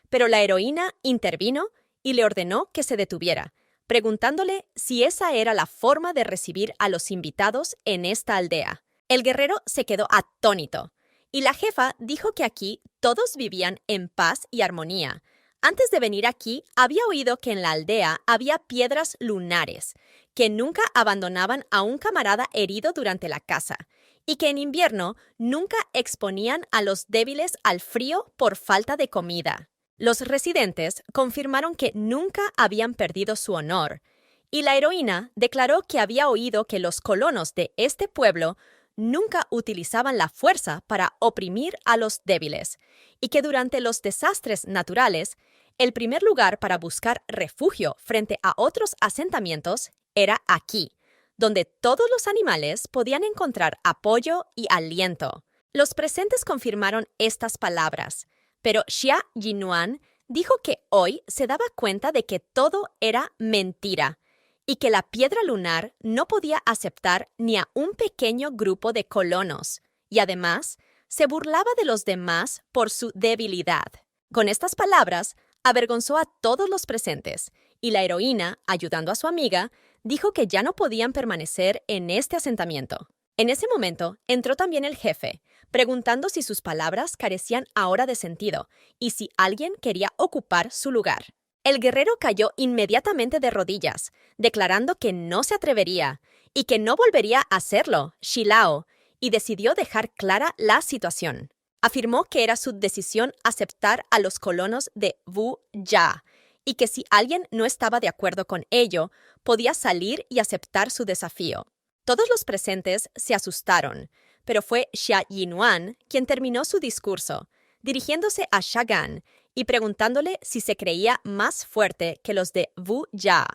Speaker 1: pero la heroína intervino y le ordenó que se detuviera, preguntándole si esa era la forma de recibir a los invitados en esta aldea. El guerrero se quedó atónito, y la jefa dijo que aquí todos vivían en paz y armonía. Antes de venir aquí, había oído que en la aldea había piedras lunares, que nunca abandonaban a un camarada herido durante la caza, y que en invierno nunca exponían a los débiles al frío por falta de comida. Los residentes confirmaron que nunca habían perdido su honor, y la heroína declaró que había oído que los colonos de este pueblo nunca utilizaban la fuerza para oprimir a los débiles, y que durante los desastres naturales, el primer lugar para buscar refugio frente a otros asentamientos era aquí, donde todos los animales podían encontrar apoyo y aliento. Los presentes confirmaron estas palabras, pero Xia Yinuan dijo que hoy se daba cuenta de que todo era mentira y que la piedra lunar no podía aceptar ni a un pequeño grupo de colonos, y además se burlaba de los demás por su debilidad. Con estas palabras, avergonzó a todos los presentes, y la heroína, ayudando a su amiga, dijo que ya no podían permanecer en este asentamiento. En ese momento, entró también el jefe, preguntando si sus palabras carecían ahora de sentido y si alguien quería ocupar su lugar. El guerrero cayó inmediatamente de rodillas, declarando que no se atrevería y que no volvería a hacerlo, Shilao, y decidió dejar clara la situación. Afirmó que era su decisión aceptar a los colonos de Wu Ya y que si alguien no estaba de acuerdo con ello, podía salir y aceptar su desafío. Todos los presentes se asustaron, pero fue Xia Yinuan quien terminó su discurso, dirigiéndose a Sha Gan y preguntándole si se creía más fuerte que los de Wu Ya,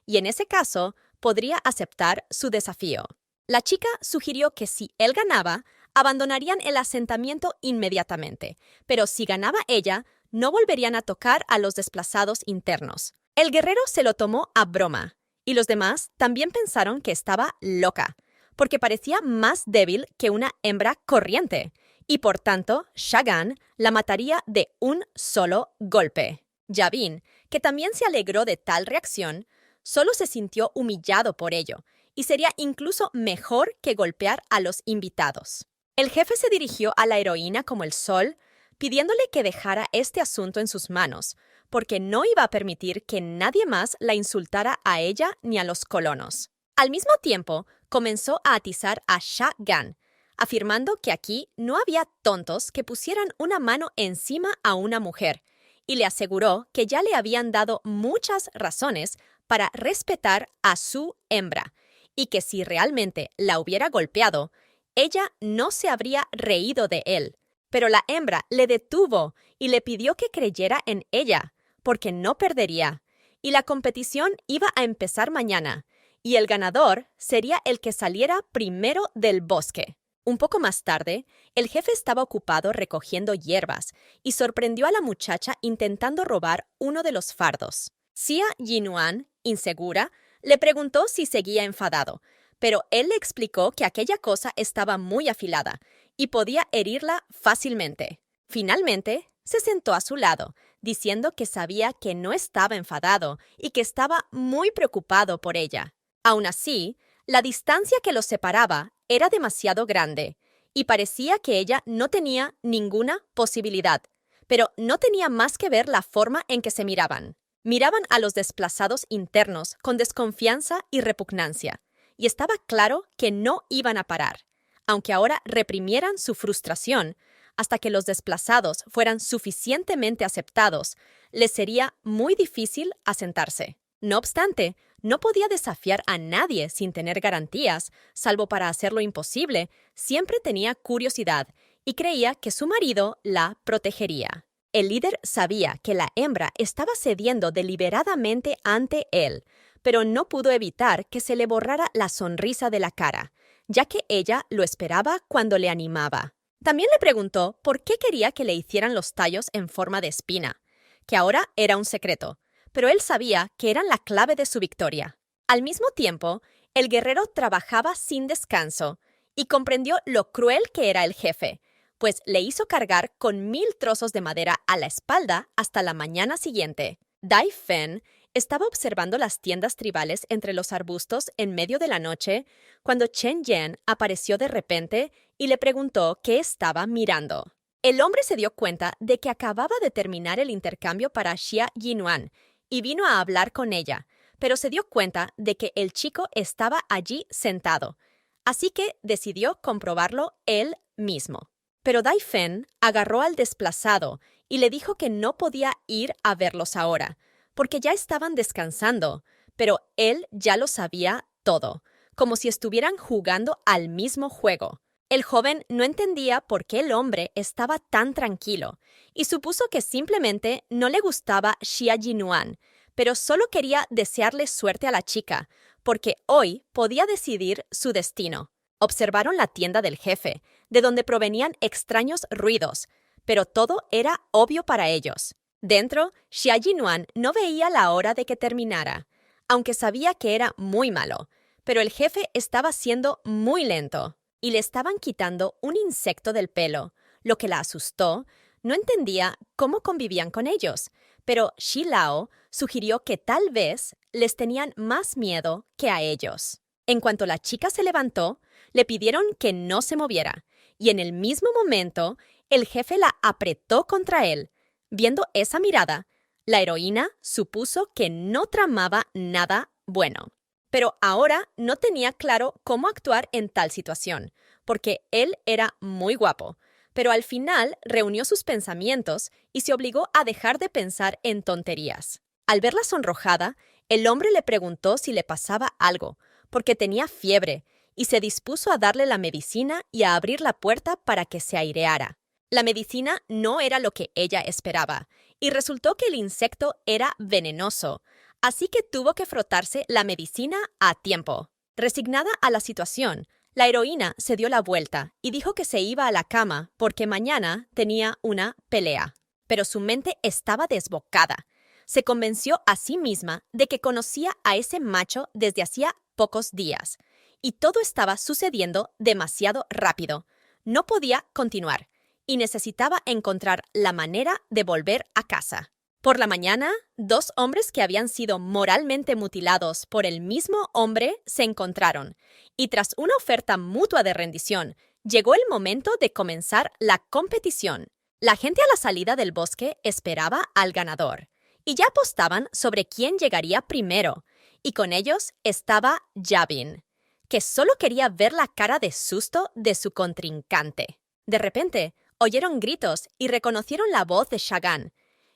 Speaker 1: y en ese caso podría aceptar su desafío. La chica sugirió que si él ganaba, abandonarían el asentamiento inmediatamente, pero si ganaba ella, no volverían a tocar a los desplazados internos. El guerrero se lo tomó a broma, y los demás también pensaron que estaba loca, porque parecía más débil que una hembra corriente, y por tanto, Sha Gan la mataría de un solo golpe. Yavin, que también se alegró de tal reacción, solo se sintió humillado por ello, y sería incluso mejor que golpear a los invitados. El jefe se dirigió a la heroína como el sol, pidiéndole que dejara este asunto en sus manos, porque no iba a permitir que nadie más la insultara a ella ni a los colonos. Al mismo tiempo, comenzó a atizar a Sha Gan, afirmando que aquí no había tontos que pusieran una mano encima a una mujer, y le aseguró que ya le habían dado muchas razones para respetar a su hembra, y que si realmente la hubiera golpeado, ella no se habría reído de él. Pero la hembra le detuvo y le pidió que creyera en ella, porque no perdería, y la competición iba a empezar mañana, y el ganador sería el que saliera primero del bosque. Un poco más tarde, el jefe estaba ocupado recogiendo hierbas y sorprendió a la muchacha intentando robar uno de los fardos. Xia Yinuan, insegura, le preguntó si seguía enfadado, pero él le explicó que aquella cosa estaba muy afilada y podía herirla fácilmente. Finalmente, se sentó a su lado, diciendo que sabía que no estaba enfadado y que estaba muy preocupado por ella. Aún así, la distancia que los separaba era demasiado grande y parecía que ella no tenía ninguna posibilidad, pero no tenía más que ver la forma en que se miraban. Miraban a los desplazados internos con desconfianza y repugnancia, y estaba claro que no iban a parar, aunque ahora reprimieran su frustración hasta que los desplazados fueran suficientemente aceptados, les sería muy difícil asentarse. No obstante, no podía desafiar a nadie sin tener garantías, salvo para hacerlo imposible. Siempre tenía curiosidad y creía que su marido la protegería. El líder sabía que la hembra estaba cediendo deliberadamente ante él, pero no pudo evitar que se le borrara la sonrisa de la cara, ya que ella lo esperaba cuando le animaba. También le preguntó por qué quería que le hicieran los tallos en forma de espina, que ahora era un secreto, pero él sabía que eran la clave de su victoria. Al mismo tiempo, el guerrero trabajaba sin descanso y comprendió lo cruel que era el jefe, pues le hizo cargar con 1000 trozos de madera a la espalda hasta la mañana siguiente. Dai Fen estaba observando las tiendas tribales entre los arbustos en medio de la noche cuando Chen Yan apareció de repente y le preguntó qué estaba mirando. El hombre se dio cuenta de que acababa de terminar el intercambio para Xia Yinuan y vino a hablar con ella, pero se dio cuenta de que el chico estaba allí sentado, así que decidió comprobarlo él mismo. Pero Dai Fen agarró al desplazado y le dijo que no podía ir a verlos ahora, porque ya estaban descansando, pero él ya lo sabía todo, como si estuvieran jugando al mismo juego. El joven no entendía por qué el hombre estaba tan tranquilo y supuso que simplemente no le gustaba Xia Yinuan, pero solo quería desearle suerte a la chica, porque hoy podía decidir su destino. Observaron la tienda del jefe, de donde provenían extraños ruidos, pero todo era obvio para ellos. Dentro, Xia Yinuan no veía la hora de que terminara, aunque sabía que era muy malo, pero el jefe estaba siendo muy lento y le estaban quitando un insecto del pelo, lo que la asustó. No entendía cómo convivían con ellos, pero Xi Lao sugirió que tal vez les tenían más miedo que a ellos. En cuanto la chica se levantó, le pidieron que no se moviera, y en el mismo momento, el jefe la apretó contra él. Viendo esa mirada, la heroína supuso que no tramaba nada bueno. Pero ahora no tenía claro cómo actuar en tal situación, porque él era muy guapo, pero al final reunió sus pensamientos y se obligó a dejar de pensar en tonterías. Al verla sonrojada, el hombre le preguntó si le pasaba algo, porque tenía fiebre, y se dispuso a darle la medicina y a abrir la puerta para que se aireara. La medicina no era lo que ella esperaba, y resultó que el insecto era venenoso, así que tuvo que frotarse la medicina a tiempo. Resignada a la situación, la heroína se dio la vuelta y dijo que se iba a la cama porque mañana tenía una pelea. Pero su mente estaba desbocada. Se convenció a sí misma de que conocía a ese macho desde hacía pocos días, y todo estaba sucediendo demasiado rápido. No podía continuar y necesitaba encontrar la manera de volver a casa. Por la mañana, 2 hombres que habían sido moralmente mutilados por el mismo hombre se encontraron, y tras una oferta mutua de rendición, llegó el momento de comenzar la competición. La gente a la salida del bosque esperaba al ganador, y ya apostaban sobre quién llegaría primero, y con ellos estaba Yabin, que solo quería ver la cara de susto de su contrincante. De repente, oyeron gritos y reconocieron la voz de Shagan,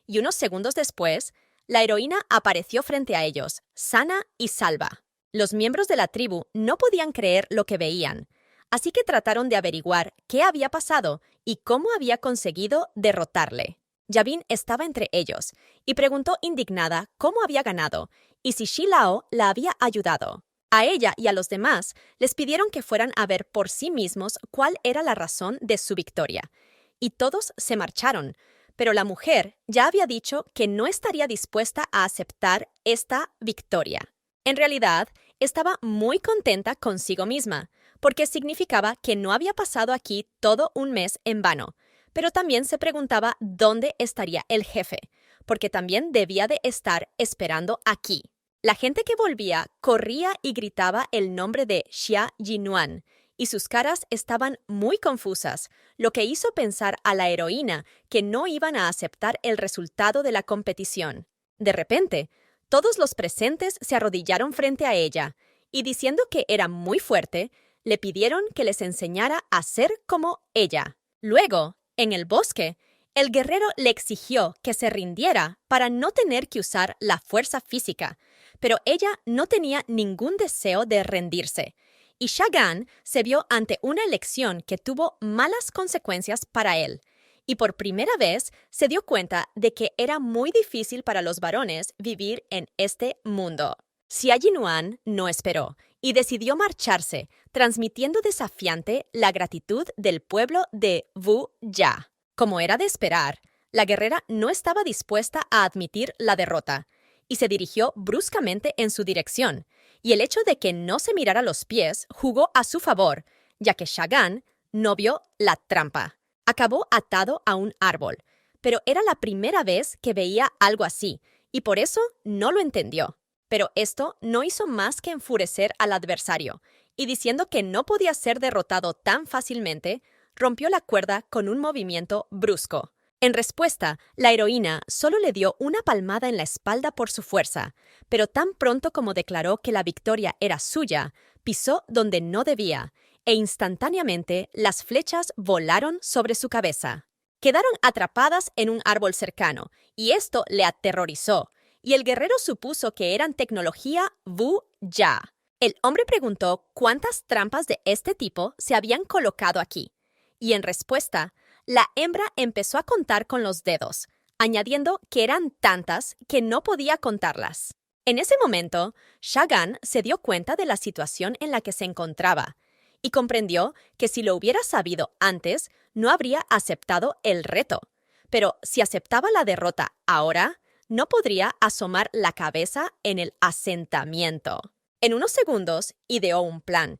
Speaker 1: y unos segundos después, la heroína apareció frente a ellos, sana y salva. Los miembros de la tribu no podían creer lo que veían, así que trataron de averiguar qué había pasado y cómo había conseguido derrotarle. Yabin estaba entre ellos y preguntó indignada cómo había ganado y si Xi Lao la había ayudado. A ella y a los demás les pidieron que fueran a ver por sí mismos cuál era la razón de su victoria. Y todos se marcharon, pero la mujer ya había dicho que no estaría dispuesta a aceptar esta victoria. En realidad, estaba muy contenta consigo misma, porque significaba que no había pasado aquí todo un mes en vano, pero también se preguntaba dónde estaría el jefe, porque también debía de estar esperando aquí. La gente que volvía corría y gritaba el nombre de Xia Jinuan, y sus caras estaban muy confusas, lo que hizo pensar a la heroína que no iban a aceptar el resultado de la competición. De repente, todos los presentes se arrodillaron frente a ella, y diciendo que era muy fuerte, le pidieron que les enseñara a ser como ella. Luego, en el bosque, el guerrero le exigió que se rindiera para no tener que usar la fuerza física, pero ella no tenía ningún deseo de rendirse, y Shagan se vio ante una elección que tuvo malas consecuencias para él, y por primera vez se dio cuenta de que era muy difícil para los varones vivir en este mundo. Xia Jinuan no esperó y decidió marcharse, transmitiendo desafiante la gratitud del pueblo de Wu Ya. Como era de esperar, la guerrera no estaba dispuesta a admitir la derrota y se dirigió bruscamente en su dirección, y el hecho de que no se mirara los pies jugó a su favor, ya que Shagan no vio la trampa. Acabó atado a un árbol, pero era la primera vez que veía algo así, y por eso no lo entendió. Pero esto no hizo más que enfurecer al adversario, y diciendo que no podía ser derrotado tan fácilmente, rompió la cuerda con un movimiento brusco. En respuesta, la heroína solo le dio una palmada en la espalda por su fuerza, pero tan pronto como declaró que la victoria era suya, pisó donde no debía, e instantáneamente las flechas volaron sobre su cabeza. Quedaron atrapadas en un árbol cercano, y esto le aterrorizó, y el guerrero supuso que eran tecnología Wu Ya. El hombre preguntó cuántas trampas de este tipo se habían colocado aquí, y en respuesta, la hembra empezó a contar con los dedos, añadiendo que eran tantas que no podía contarlas. En ese momento, Shagan se dio cuenta de la situación en la que se encontraba y comprendió que si lo hubiera sabido antes, no habría aceptado el reto. Pero si aceptaba la derrota ahora, no podría asomar la cabeza en el asentamiento. En unos segundos, ideó un plan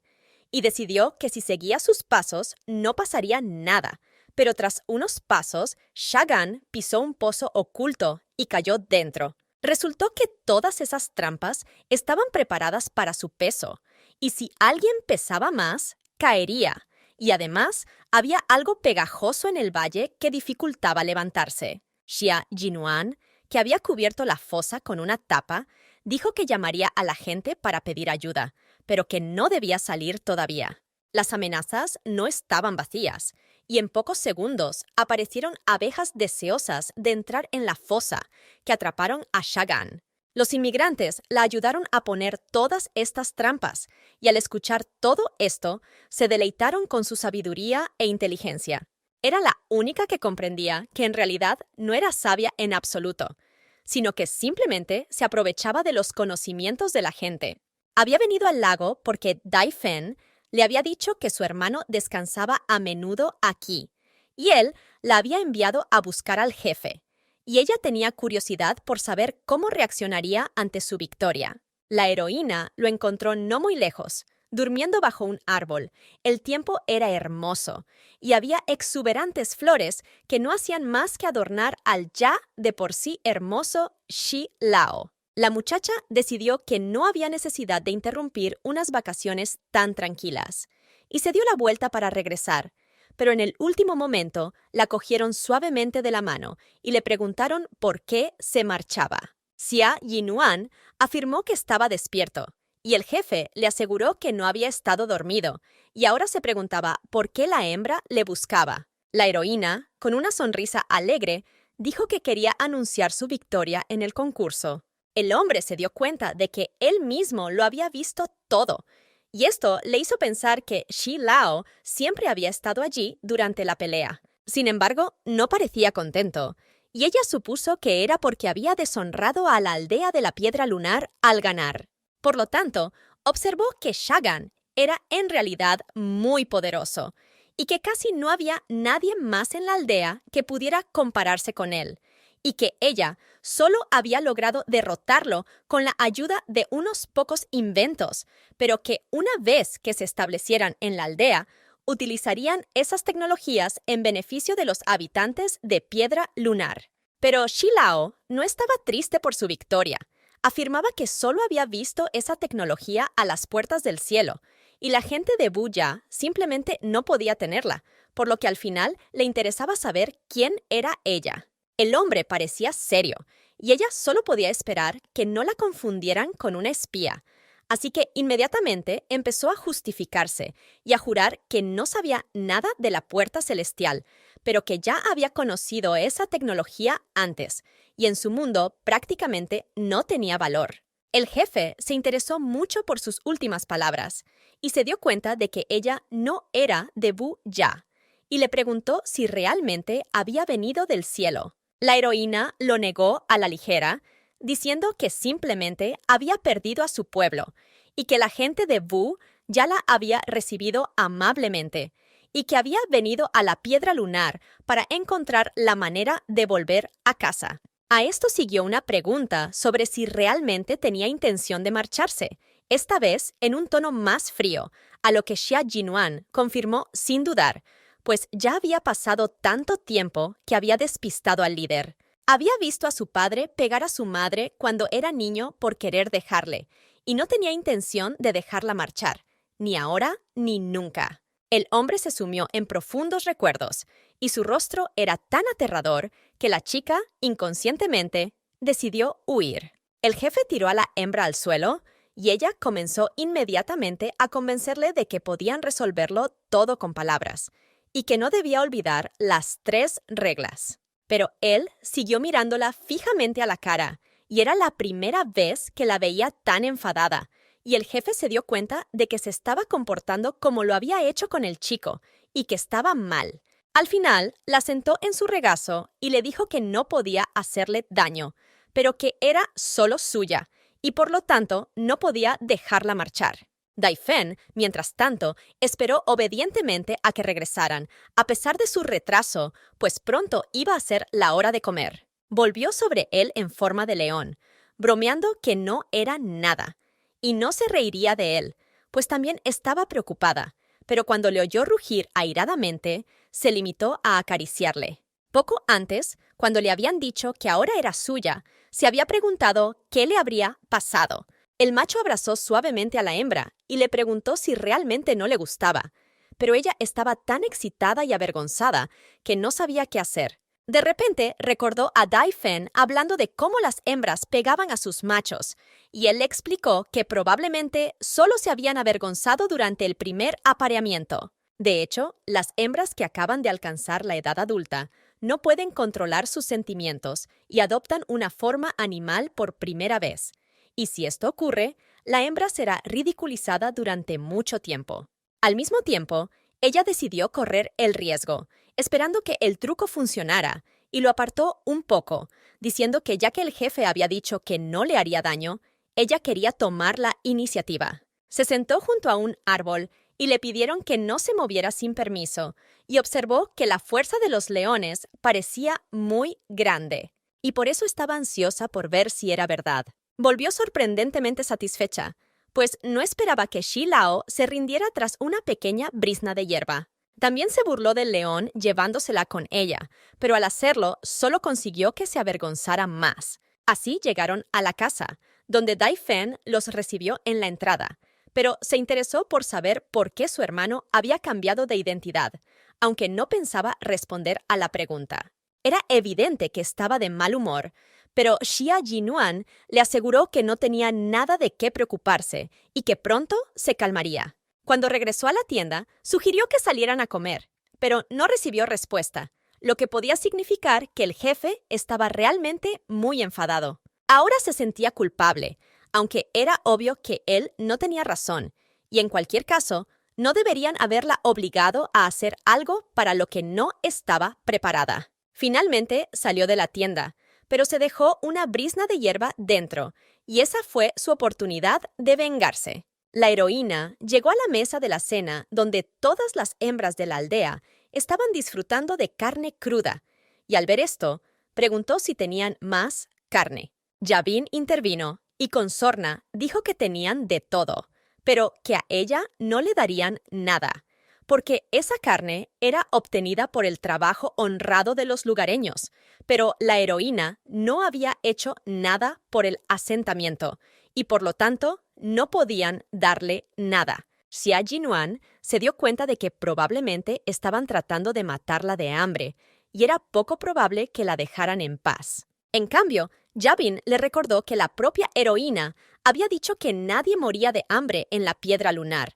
Speaker 1: y decidió que si seguía sus pasos, no pasaría nada. Pero tras unos pasos, Shagan pisó un pozo oculto y cayó dentro. Resultó que todas esas trampas estaban preparadas para su peso, y si alguien pesaba más, caería. Y además, había algo pegajoso en el valle que dificultaba levantarse. Xia Jinuan, que había cubierto la fosa con una tapa, dijo que llamaría a la gente para pedir ayuda, pero que no debía salir todavía. Las amenazas no estaban vacías, y en pocos segundos aparecieron abejas deseosas de entrar en la fosa, que atraparon a Shagan. Los inmigrantes la ayudaron a poner todas estas trampas, y al escuchar todo esto, se deleitaron con su sabiduría e inteligencia. Era la única que comprendía que en realidad no era sabia en absoluto, sino que simplemente se aprovechaba de los conocimientos de la gente. Había venido al lago porque Dai Fen le había dicho que su hermano descansaba a menudo aquí, y él la había enviado a buscar al jefe, y ella tenía curiosidad por saber cómo reaccionaría ante su victoria. La heroína lo encontró no muy lejos, durmiendo bajo un árbol. El tiempo era hermoso, y había exuberantes flores que no hacían más que adornar al ya de por sí hermoso Xi Lao. La muchacha decidió que no había necesidad de interrumpir unas vacaciones tan tranquilas, y se dio la vuelta para regresar, pero en el último momento la cogieron suavemente de la mano y le preguntaron por qué se marchaba. Xia Jinuan afirmó que estaba despierto, y el jefe le aseguró que no había estado dormido, y ahora se preguntaba por qué la hembra le buscaba. La heroína, con una sonrisa alegre, dijo que quería anunciar su victoria en el concurso. El hombre se dio cuenta de que él mismo lo había visto todo, y esto le hizo pensar que Xi Lao siempre había estado allí durante la pelea. Sin embargo, no parecía contento, y ella supuso que era porque había deshonrado a la aldea de la piedra lunar al ganar. Por lo tanto, Observó que Shagan era en realidad muy poderoso y que casi no había nadie más en la aldea que pudiera compararse con él, y que ella solo había logrado derrotarlo con la ayuda de unos pocos inventos, pero que una vez que se establecieran en la aldea, utilizarían esas tecnologías en beneficio de los habitantes de Piedra Lunar. Pero Shilao no estaba triste por su victoria. Afirmaba que solo había visto esa tecnología a las puertas del cielo, y la gente de Buya simplemente no podía tenerla, por lo que al final le interesaba saber quién era ella. El hombre parecía serio, y ella solo podía esperar que no la confundieran con una espía. Así que inmediatamente empezó a justificarse y a jurar que no sabía nada de la puerta celestial, pero que ya había conocido esa tecnología antes, y en su mundo prácticamente no tenía valor. El jefe se interesó mucho por sus últimas palabras, y se dio cuenta de que ella no era de Buya, y le preguntó si realmente había venido del cielo. La heroína lo negó a la ligera, diciendo que simplemente había perdido a su pueblo y que la gente de Bu ya la había recibido amablemente y que había venido a la Piedra Lunar para encontrar la manera de volver a casa. A esto siguió una pregunta sobre si realmente tenía intención de marcharse, esta vez en un tono más frío, a lo que Xia Jinuan confirmó sin dudar, pues ya había pasado tanto tiempo que había despistado al líder. Había visto a su padre pegar a su madre cuando era niño por querer dejarle, y no tenía intención de dejarla marchar, ni ahora ni nunca. El hombre se sumió en profundos recuerdos, y su rostro era tan aterrador que la chica, inconscientemente, decidió huir. El jefe tiró a la hembra al suelo, y ella comenzó inmediatamente a convencerle de que podían resolverlo todo con palabras, y que no debía olvidar las 3 reglas. Pero él siguió mirándola fijamente a la cara, y era la primera vez que la veía tan enfadada, y el jefe se dio cuenta de que se estaba comportando como lo había hecho con el chico, y que estaba mal. Al final, la sentó en su regazo y le dijo que no podía hacerle daño, pero que era solo suya, y por lo tanto no podía dejarla marchar. Daifen, mientras tanto, esperó obedientemente a que regresaran, a pesar de su retraso, pues pronto iba a ser la hora de comer. Volvió sobre él en forma de león, bromeando que no era nada, y no se reiría de él, pues también estaba preocupada, pero cuando le oyó rugir airadamente, se limitó a acariciarle. Poco antes, cuando le habían dicho que ahora era suya, se había preguntado qué le habría pasado. El macho abrazó suavemente a la hembra y le preguntó si realmente no le gustaba, pero ella estaba tan excitada y avergonzada que no sabía qué hacer. De repente recordó a Daifen hablando de cómo las hembras pegaban a sus machos, y él le explicó que probablemente solo se habían avergonzado durante el primer apareamiento. De hecho, las hembras que acaban de alcanzar la edad adulta no pueden controlar sus sentimientos y adoptan una forma animal por primera vez. Y si esto ocurre, la hembra será ridiculizada durante mucho tiempo. Al mismo tiempo, ella decidió correr el riesgo, esperando que el truco funcionara, y lo apartó un poco, diciendo que ya que el jefe había dicho que no le haría daño, ella quería tomar la iniciativa. Se sentó junto a un árbol y le pidieron que no se moviera sin permiso, y observó que la fuerza de los leones parecía muy grande, y por eso estaba ansiosa por ver si era verdad. Volvió sorprendentemente satisfecha, pues no esperaba que Shilao se rindiera tras una pequeña brizna de hierba. También se burló del león llevándosela con ella, pero al hacerlo solo consiguió que se avergonzara más. Así llegaron a la casa, donde Daifen los recibió en la entrada, pero se interesó por saber por qué su hermano había cambiado de identidad, aunque no pensaba responder a la pregunta. Era evidente que estaba de mal humor, pero Xia Jinuan le aseguró que no tenía nada de qué preocuparse y que pronto se calmaría. Cuando regresó a la tienda, sugirió que salieran a comer, pero no recibió respuesta, lo que podía significar que el jefe estaba realmente muy enfadado. Ahora se sentía culpable, aunque era obvio que él no tenía razón, y en cualquier caso, no deberían haberla obligado a hacer algo para lo que no estaba preparada. Finalmente salió de la tienda, pero se dejó una brizna de hierba dentro, y esa fue su oportunidad de vengarse. La heroína llegó a la mesa de la cena donde todas las hembras de la aldea estaban disfrutando de carne cruda, y al ver esto, preguntó si tenían más carne. Yavin intervino y con sorna dijo que tenían de todo, pero que a ella no le darían nada, porque esa carne era obtenida por el trabajo honrado de los lugareños, pero la heroína no había hecho nada por el asentamiento, y por lo tanto no podían darle nada. Xia Jinuan se dio cuenta de que probablemente estaban tratando de matarla de hambre, y era poco probable que la dejaran en paz. En cambio, Yavin le recordó que la propia heroína había dicho que nadie moría de hambre en la piedra lunar.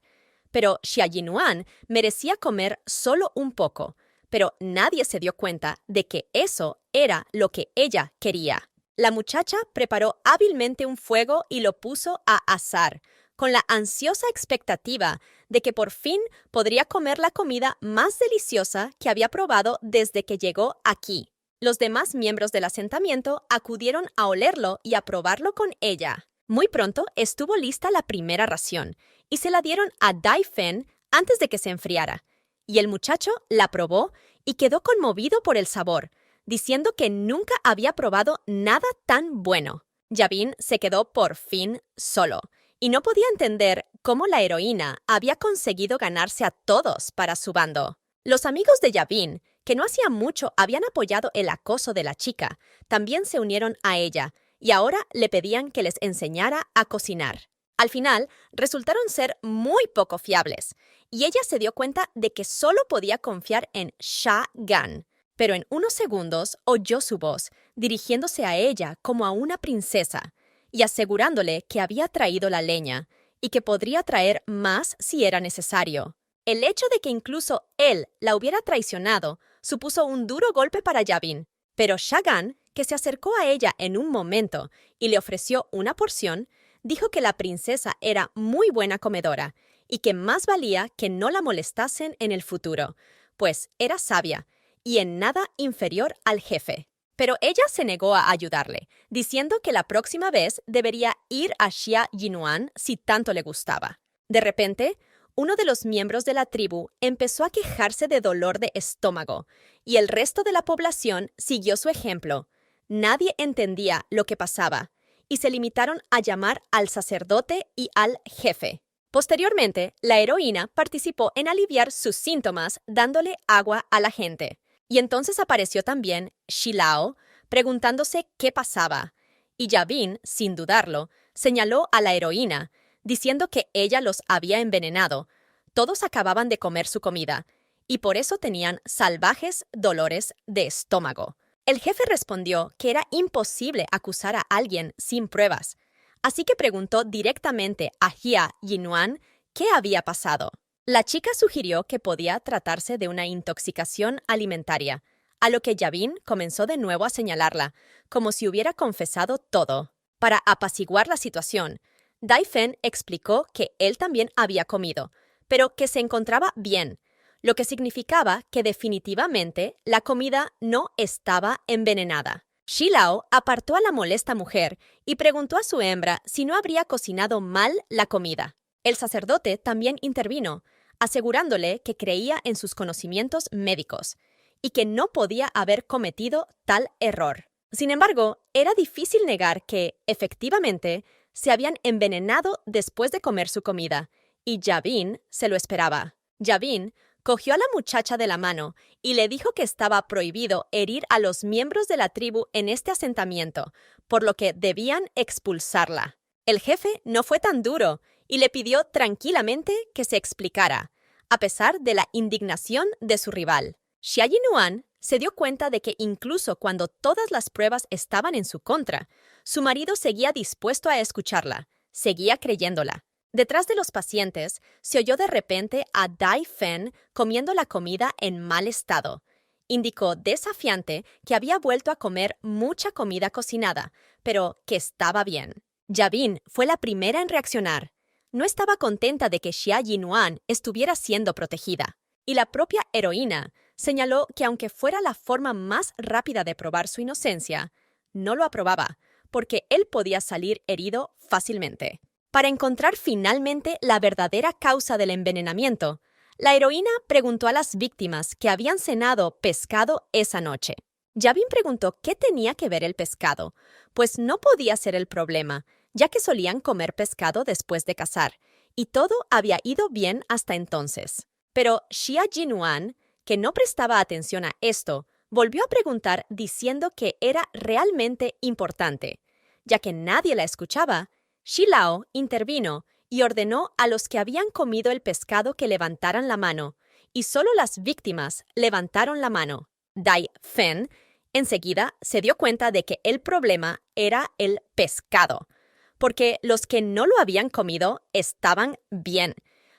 Speaker 1: Pero Xia Jinuan merecía comer solo un poco, pero nadie se dio cuenta de que eso era lo que ella quería. La muchacha preparó hábilmente un fuego y lo puso a asar, con la ansiosa expectativa de que por fin podría comer la comida más deliciosa que había probado desde que llegó aquí. Los demás miembros del asentamiento acudieron a olerlo y a probarlo con ella. Muy pronto estuvo lista la primera ración, y se la dieron a Dai Fen antes de que se enfriara. Y el muchacho la probó y quedó conmovido por el sabor, diciendo que nunca había probado nada tan bueno. Yavin se quedó por fin solo, y no podía entender cómo la heroína había conseguido ganarse a todos para su bando. Los amigos de Yavin, que no hacía mucho habían apoyado el acoso de la chica, también se unieron a ella, y ahora le pedían que les enseñara a cocinar. Al final, resultaron ser muy poco fiables, y ella se dio cuenta de que solo podía confiar en Sha Gan. Pero en unos segundos oyó su voz, dirigiéndose a ella como a una princesa, y asegurándole que había traído la leña, y que podría traer más si era necesario. El hecho de que incluso él la hubiera traicionado supuso un duro golpe para Yavin, pero Sha Gan, que se acercó a ella en un momento y le ofreció una porción, dijo que la princesa era muy buena comedora y que más valía que no la molestasen en el futuro, pues era sabia y en nada inferior al jefe. Pero ella se negó a ayudarle, diciendo que la próxima vez debería ir a Xia Jinuan si tanto le gustaba. De repente, uno de los miembros de la tribu empezó a quejarse de dolor de estómago, y el resto de la población siguió su ejemplo. Nadie entendía lo que pasaba, y se limitaron a llamar al sacerdote y al jefe. Posteriormente, la heroína participó en aliviar sus síntomas dándole agua a la gente. Y entonces apareció también Shilao, preguntándose qué pasaba. Y Yavin, sin dudarlo, señaló a la heroína, diciendo que ella los había envenenado. Todos acababan de comer su comida, y por eso tenían salvajes dolores de estómago. El jefe respondió que era imposible acusar a alguien sin pruebas, así que preguntó directamente a Xia Jinuan qué había pasado. La chica sugirió que podía tratarse de una intoxicación alimentaria, a lo que Yavin comenzó de nuevo a señalarla, como si hubiera confesado todo. Para apaciguar la situación, Dai Fen explicó que él también había comido, pero que se encontraba bien, lo que significaba que definitivamente la comida no estaba envenenada. Shilao apartó a la molesta mujer y preguntó a su hembra si no habría cocinado mal la comida. El sacerdote también intervino, asegurándole que creía en sus conocimientos médicos y que no podía haber cometido tal error. Sin embargo, era difícil negar que, efectivamente, se habían envenenado después de comer su comida, y Yavin se lo esperaba. Yavin cogió a la muchacha de la mano y le dijo que estaba prohibido herir a los miembros de la tribu en este asentamiento, por lo que debían expulsarla. El jefe no fue tan duro y le pidió tranquilamente que se explicara, a pesar de la indignación de su rival. Xia Jinuan se dio cuenta de que incluso cuando todas las pruebas estaban en su contra, su marido seguía dispuesto a escucharla, seguía creyéndola. Detrás de los pacientes, se oyó de repente a Dai Fen comiendo la comida en mal estado. Indicó desafiante que había vuelto a comer mucha comida cocinada, pero que estaba bien. Yavin fue la primera en reaccionar. No estaba contenta de que Xia Jinuan estuviera siendo protegida. Y la propia heroína señaló que aunque fuera la forma más rápida de probar su inocencia, no lo aprobaba, porque él podía salir herido fácilmente. Para encontrar finalmente la verdadera causa del envenenamiento, la heroína preguntó a las víctimas que habían cenado pescado esa noche. Yavin preguntó qué tenía que ver el pescado, pues no podía ser el problema, ya que solían comer pescado después de cazar, y todo había ido bien hasta entonces. Pero Xia Jinuan, que no prestaba atención a esto, volvió a preguntar diciendo que era realmente importante. Ya que nadie la escuchaba, Xi Lao intervino y ordenó a los que habían comido el pescado que levantaran la mano, y solo las víctimas levantaron la mano. Dai Fen enseguida se dio cuenta de que el problema era el pescado, porque los que no lo habían comido estaban bien,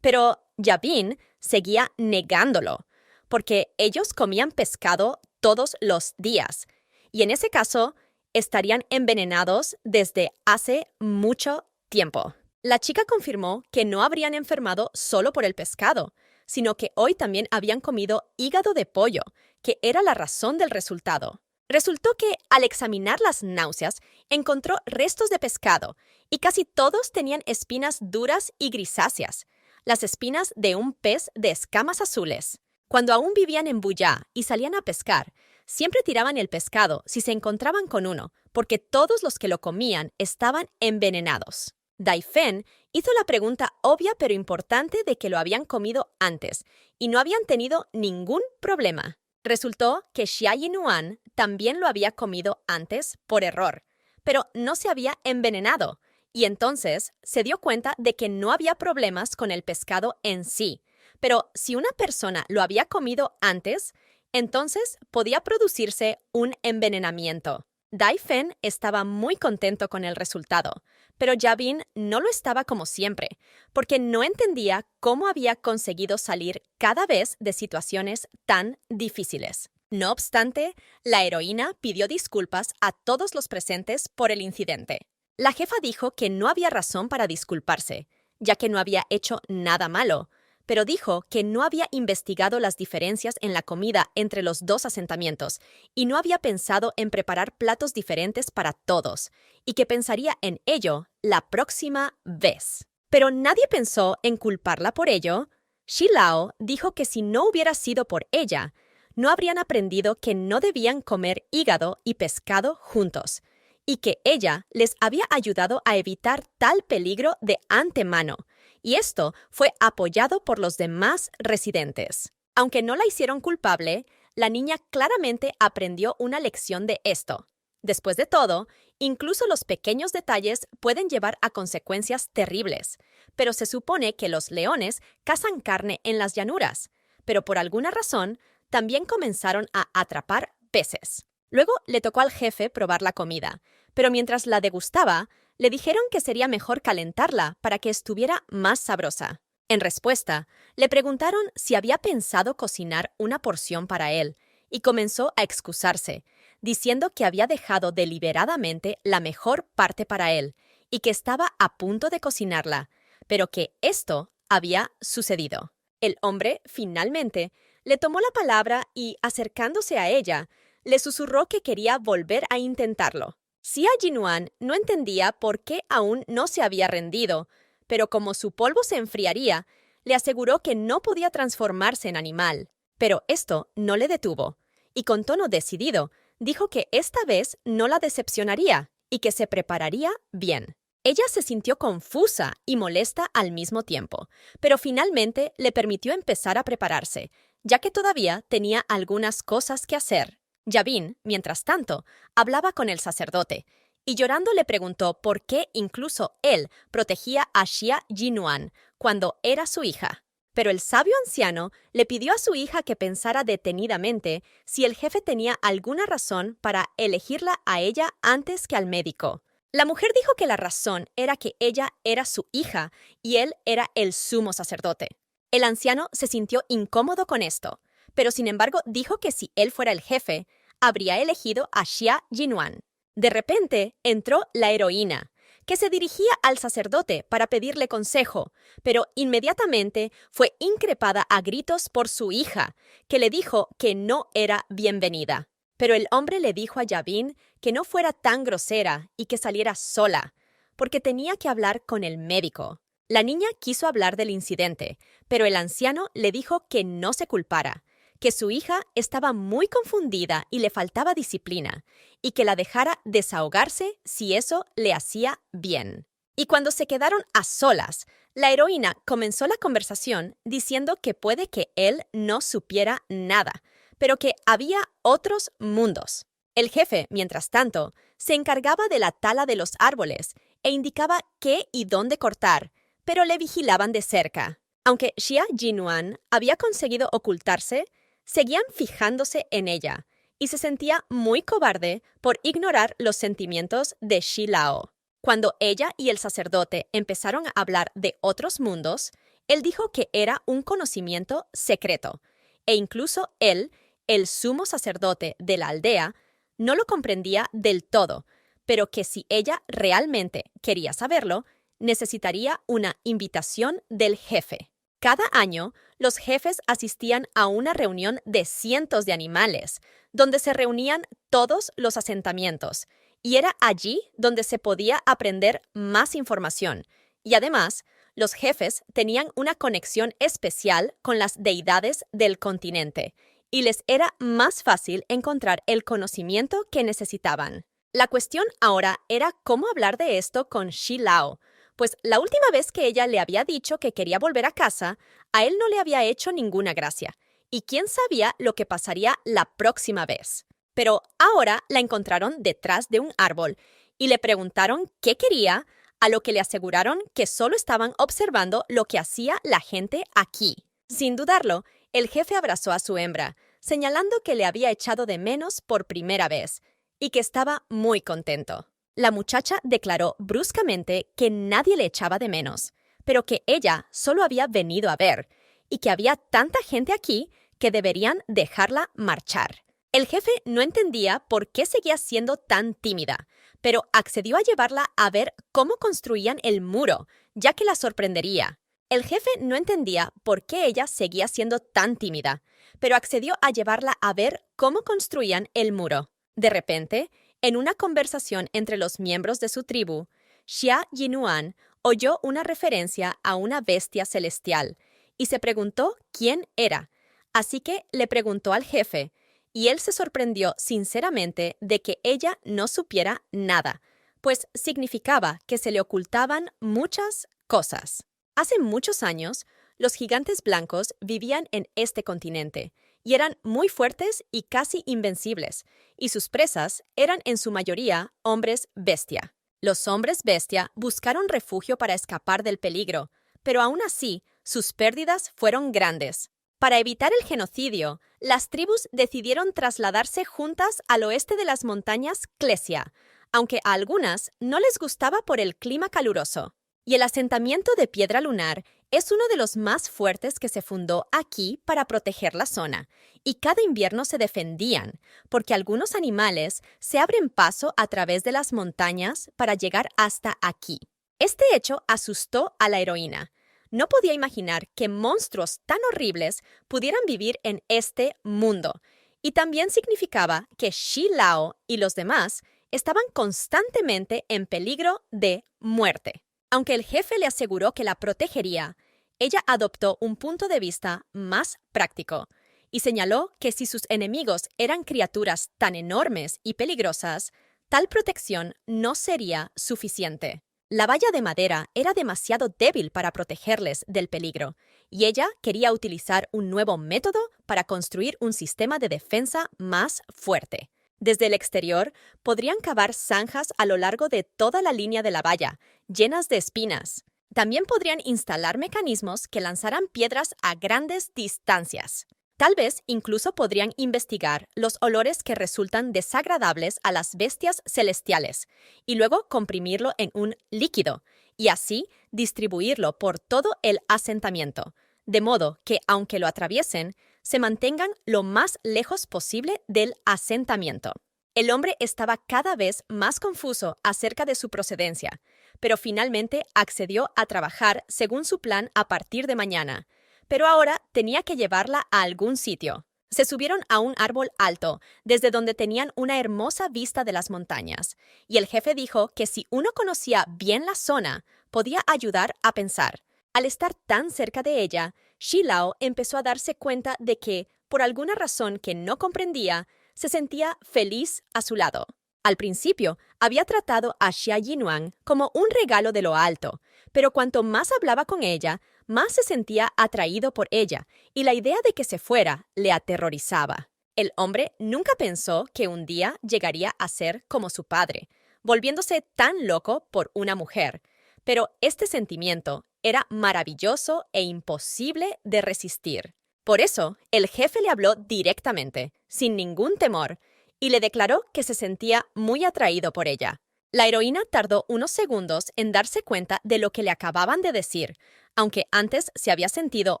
Speaker 1: pero Yavin seguía negándolo, porque ellos comían pescado todos los días, y en ese caso estarían envenenados desde hace mucho tiempo. La chica confirmó que no habrían enfermado solo por el pescado, sino que hoy también habían comido hígado de pollo, que era la razón del resultado. Resultó que, al examinar las náuseas, encontró restos de pescado, y casi todos tenían espinas duras y grisáceas, las espinas de un pez de escamas azules. Cuando aún vivían en Buyá y salían a pescar, siempre tiraban el pescado si se encontraban con uno, porque todos los que lo comían estaban envenenados. Dai Fen hizo la pregunta obvia pero importante de que lo habían comido antes y no habían tenido ningún problema. Resultó que Xia Yinuan también lo había comido antes por error, pero no se había envenenado, y entonces se dio cuenta de que no había problemas con el pescado en sí. Pero si una persona lo había comido antes, entonces podía producirse un envenenamiento. Dai Fen estaba muy contento con el resultado, pero Yavin no lo estaba como siempre, porque no entendía cómo había conseguido salir cada vez de situaciones tan difíciles. No obstante, la heroína pidió disculpas a todos los presentes por el incidente. La jefa dijo que no había razón para disculparse, ya que no había hecho nada malo, pero dijo que no había investigado las diferencias en la comida entre los dos asentamientos y no había pensado en preparar platos diferentes para todos, y que pensaría en ello la próxima vez. Pero nadie pensó en culparla por ello. Xi Lao dijo que si no hubiera sido por ella, no habrían aprendido que no debían comer hígado y pescado juntos, y que ella les había ayudado a evitar tal peligro de antemano. Y esto fue apoyado por los demás residentes. Aunque no la hicieron culpable, la niña claramente aprendió una lección de esto. Después de todo, incluso los pequeños detalles pueden llevar a consecuencias terribles. Pero se supone que los leones cazan carne en las llanuras, pero por alguna razón también comenzaron a atrapar peces. Luego le tocó al jefe probar la comida, pero mientras la degustaba, le dijeron que sería mejor calentarla para que estuviera más sabrosa. En respuesta, le preguntaron si había pensado cocinar una porción para él, y comenzó a excusarse, diciendo que había dejado deliberadamente la mejor parte para él, y que estaba a punto de cocinarla, pero que esto había sucedido. El hombre, finalmente, le tomó la palabra y, acercándose a ella, le susurró que quería volver a intentarlo. Xia Jinuan no entendía por qué aún no se había rendido, pero como su polvo se enfriaría, le aseguró que no podía transformarse en animal. Pero esto no le detuvo, y con tono decidido, dijo que esta vez no la decepcionaría y que se prepararía bien. Ella se sintió confusa y molesta al mismo tiempo, pero finalmente le permitió empezar a prepararse, ya que todavía tenía algunas cosas que hacer. Yavin, mientras tanto, hablaba con el sacerdote, y llorando le preguntó por qué incluso él protegía a Xia Jinuan cuando era su hija. Pero el sabio anciano le pidió a su hija que pensara detenidamente si el jefe tenía alguna razón para elegirla a ella antes que al médico. La mujer dijo que la razón era que ella era su hija y él era el sumo sacerdote. El anciano se sintió incómodo con esto, pero sin embargo dijo que si él fuera el jefe, habría elegido a Xia Jinuan. De repente entró la heroína, que se dirigía al sacerdote para pedirle consejo, pero inmediatamente fue increpada a gritos por su hija, que le dijo que no era bienvenida. Pero el hombre le dijo a Yavin que no fuera tan grosera y que saliera sola, porque tenía que hablar con el médico. La niña quiso hablar del incidente, pero el anciano le dijo que no se culpara, que su hija estaba muy confundida y le faltaba disciplina, y que la dejara desahogarse si eso le hacía bien. Y cuando se quedaron a solas, la heroína comenzó la conversación diciendo que puede que él no supiera nada, pero que había otros mundos. El jefe, mientras tanto, se encargaba de la tala de los árboles e indicaba qué y dónde cortar, pero le vigilaban de cerca. Aunque Xia Jinuan había conseguido ocultarse, seguían fijándose en ella y se sentía muy cobarde por ignorar los sentimientos de Xi Lao. Cuando ella y el sacerdote empezaron a hablar de otros mundos, él dijo que era un conocimiento secreto, e incluso él, el sumo sacerdote de la aldea, no lo comprendía del todo, pero que si ella realmente quería saberlo, necesitaría una invitación del jefe. Cada año, los jefes asistían a una reunión de cientos de animales, donde se reunían todos los asentamientos, y era allí donde se podía aprender más información. Y además, los jefes tenían una conexión especial con las deidades del continente, y les era más fácil encontrar el conocimiento que necesitaban. La cuestión ahora era cómo hablar de esto con Xi Lao, pues la última vez que ella le había dicho que quería volver a casa, a él no le había hecho ninguna gracia, y quién sabía lo que pasaría la próxima vez. Pero ahora la encontraron detrás de un árbol y le preguntaron qué quería, a lo que le aseguraron que solo estaban observando lo que hacía la gente aquí. Sin dudarlo, el jefe abrazó a su hembra, señalando que le había echado de menos por primera vez y que estaba muy contento. La muchacha declaró bruscamente que nadie le echaba de menos, pero que ella solo había venido a ver y que había tanta gente aquí que deberían dejarla marchar. El jefe no entendía por qué seguía siendo tan tímida, pero accedió a llevarla a ver cómo construían el muro, ya que la sorprendería. El jefe no entendía por qué ella seguía siendo tan tímida, pero accedió a llevarla a ver cómo construían el muro. De repente, en una conversación entre los miembros de su tribu, Xia Jinuan oyó una referencia a una bestia celestial y se preguntó quién era, así que le preguntó al jefe, y él se sorprendió sinceramente de que ella no supiera nada, pues significaba que se le ocultaban muchas cosas. Hace muchos años, los gigantes blancos vivían en este continente y eran muy fuertes y casi invencibles, y sus presas eran en su mayoría hombres bestia. Los hombres bestia buscaron refugio para escapar del peligro, pero aún así, sus pérdidas fueron grandes. Para evitar el genocidio, las tribus decidieron trasladarse juntas al oeste de las montañas Clesia, aunque a algunas no les gustaba por el clima caluroso. Y el asentamiento de Piedra Lunar es uno de los más fuertes que se fundó aquí para proteger la zona, y cada invierno se defendían, porque algunos animales se abren paso a través de las montañas para llegar hasta aquí. Este hecho asustó a la heroína. No podía imaginar que monstruos tan horribles pudieran vivir en este mundo, y también significaba que Xi Lao y los demás estaban constantemente en peligro de muerte. Aunque el jefe le aseguró que la protegería, ella adoptó un punto de vista más práctico y señaló que si sus enemigos eran criaturas tan enormes y peligrosas, tal protección no sería suficiente. La valla de madera era demasiado débil para protegerles del peligro, y ella quería utilizar un nuevo método para construir un sistema de defensa más fuerte. Desde el exterior, podrían cavar zanjas a lo largo de toda la línea de la valla, llenas de espinas. También podrían instalar mecanismos que lanzaran piedras a grandes distancias. Tal vez incluso podrían investigar los olores que resultan desagradables a las bestias celestiales y luego comprimirlo en un líquido y así distribuirlo por todo el asentamiento, de modo que, aunque lo atraviesen, se mantengan lo más lejos posible del asentamiento. El hombre estaba cada vez más confuso acerca de su procedencia, pero finalmente accedió a trabajar según su plan a partir de mañana. Pero ahora tenía que llevarla a algún sitio. Se subieron a un árbol alto, desde donde tenían una hermosa vista de las montañas, y el jefe dijo que si uno conocía bien la zona, podía ayudar a pensar. Al estar tan cerca de ella, Shilao empezó a darse cuenta de que, por alguna razón que no comprendía, se sentía feliz a su lado. Al principio, había tratado a Xia Yinuan como un regalo de lo alto, pero cuanto más hablaba con ella, más se sentía atraído por ella, y la idea de que se fuera le aterrorizaba. El hombre nunca pensó que un día llegaría a ser como su padre, volviéndose tan loco por una mujer. Pero este sentimiento era maravilloso e imposible de resistir. Por eso, el jefe le habló directamente, sin ningún temor, y le declaró que se sentía muy atraído por ella. La heroína tardó unos segundos en darse cuenta de lo que le acababan de decir. Aunque antes se había sentido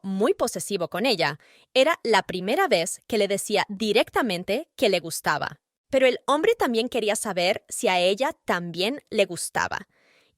Speaker 1: muy posesivo con ella, era la primera vez que le decía directamente que le gustaba. Pero el hombre también quería saber si a ella también le gustaba.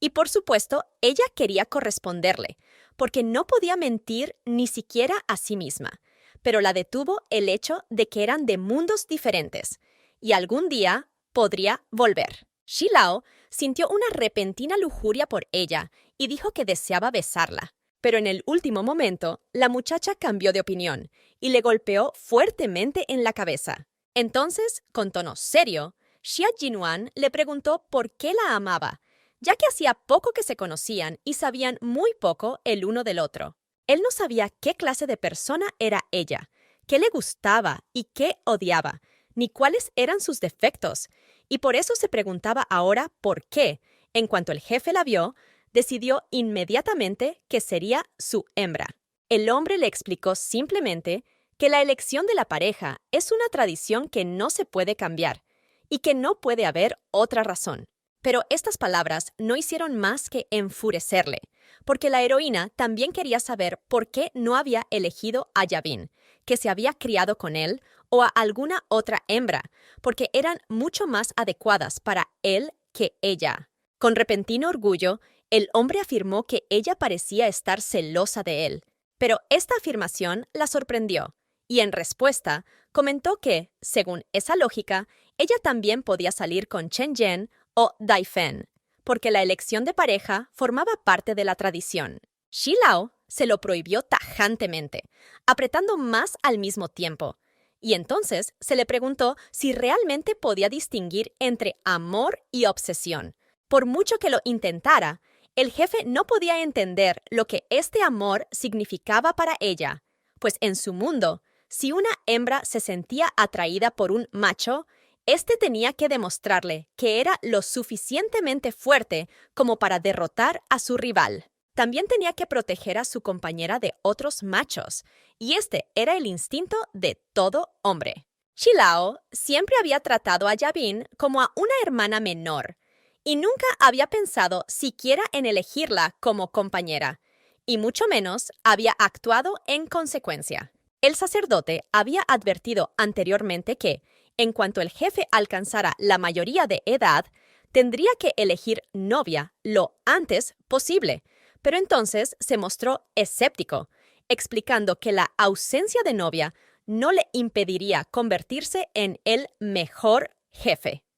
Speaker 1: Y por supuesto, ella quería corresponderle, porque no podía mentir ni siquiera a sí misma. Pero la detuvo el hecho de que eran de mundos diferentes, y algún día podría volver. Shilao sintió una repentina lujuria por ella y dijo que deseaba besarla. Pero en el último momento, la muchacha cambió de opinión y le golpeó fuertemente en la cabeza. Entonces, con tono serio, Xia Jinuan le preguntó por qué la amaba, ya que hacía poco que se conocían y sabían muy poco el uno del otro. Él no sabía qué clase de persona era ella, qué le gustaba y qué odiaba, ni cuáles eran sus defectos, y por eso se preguntaba ahora por qué. En cuanto el jefe la vio, decidió inmediatamente que sería su hembra. El hombre le explicó simplemente que la elección de la pareja es una tradición que no se puede cambiar y que no puede haber otra razón. Pero estas palabras no hicieron más que enfurecerle, porque la heroína también quería saber por qué no había elegido a Yavin, que se había criado con él, o a alguna otra hembra, porque eran mucho más adecuadas para él que ella. Con repentino orgullo, el hombre afirmó que ella parecía estar celosa de él, pero esta afirmación la sorprendió, y en respuesta comentó que, según esa lógica, ella también podía salir con Chen Yen o Dai Fen, porque la elección de pareja formaba parte de la tradición. Shilao se lo prohibió tajantemente, apretando más al mismo tiempo, y entonces se le preguntó si realmente podía distinguir entre amor y obsesión. Por mucho que lo intentara, el jefe no podía entender lo que este amor significaba para ella, pues en su mundo, si una hembra se sentía atraída por un macho, este tenía que demostrarle que era lo suficientemente fuerte como para derrotar a su rival. También tenía que proteger a su compañera de otros machos, y este era el instinto de todo hombre. Shilao siempre había tratado a Yavin como a una hermana menor, y nunca había pensado siquiera en elegirla como compañera, y mucho menos había actuado en consecuencia. El sacerdote había advertido anteriormente que, en cuanto el jefe alcanzara la mayoría de edad, tendría que elegir novia lo antes posible, pero entonces se mostró escéptico, explicando que la ausencia de novia no le impediría convertirse en el mejor jefe.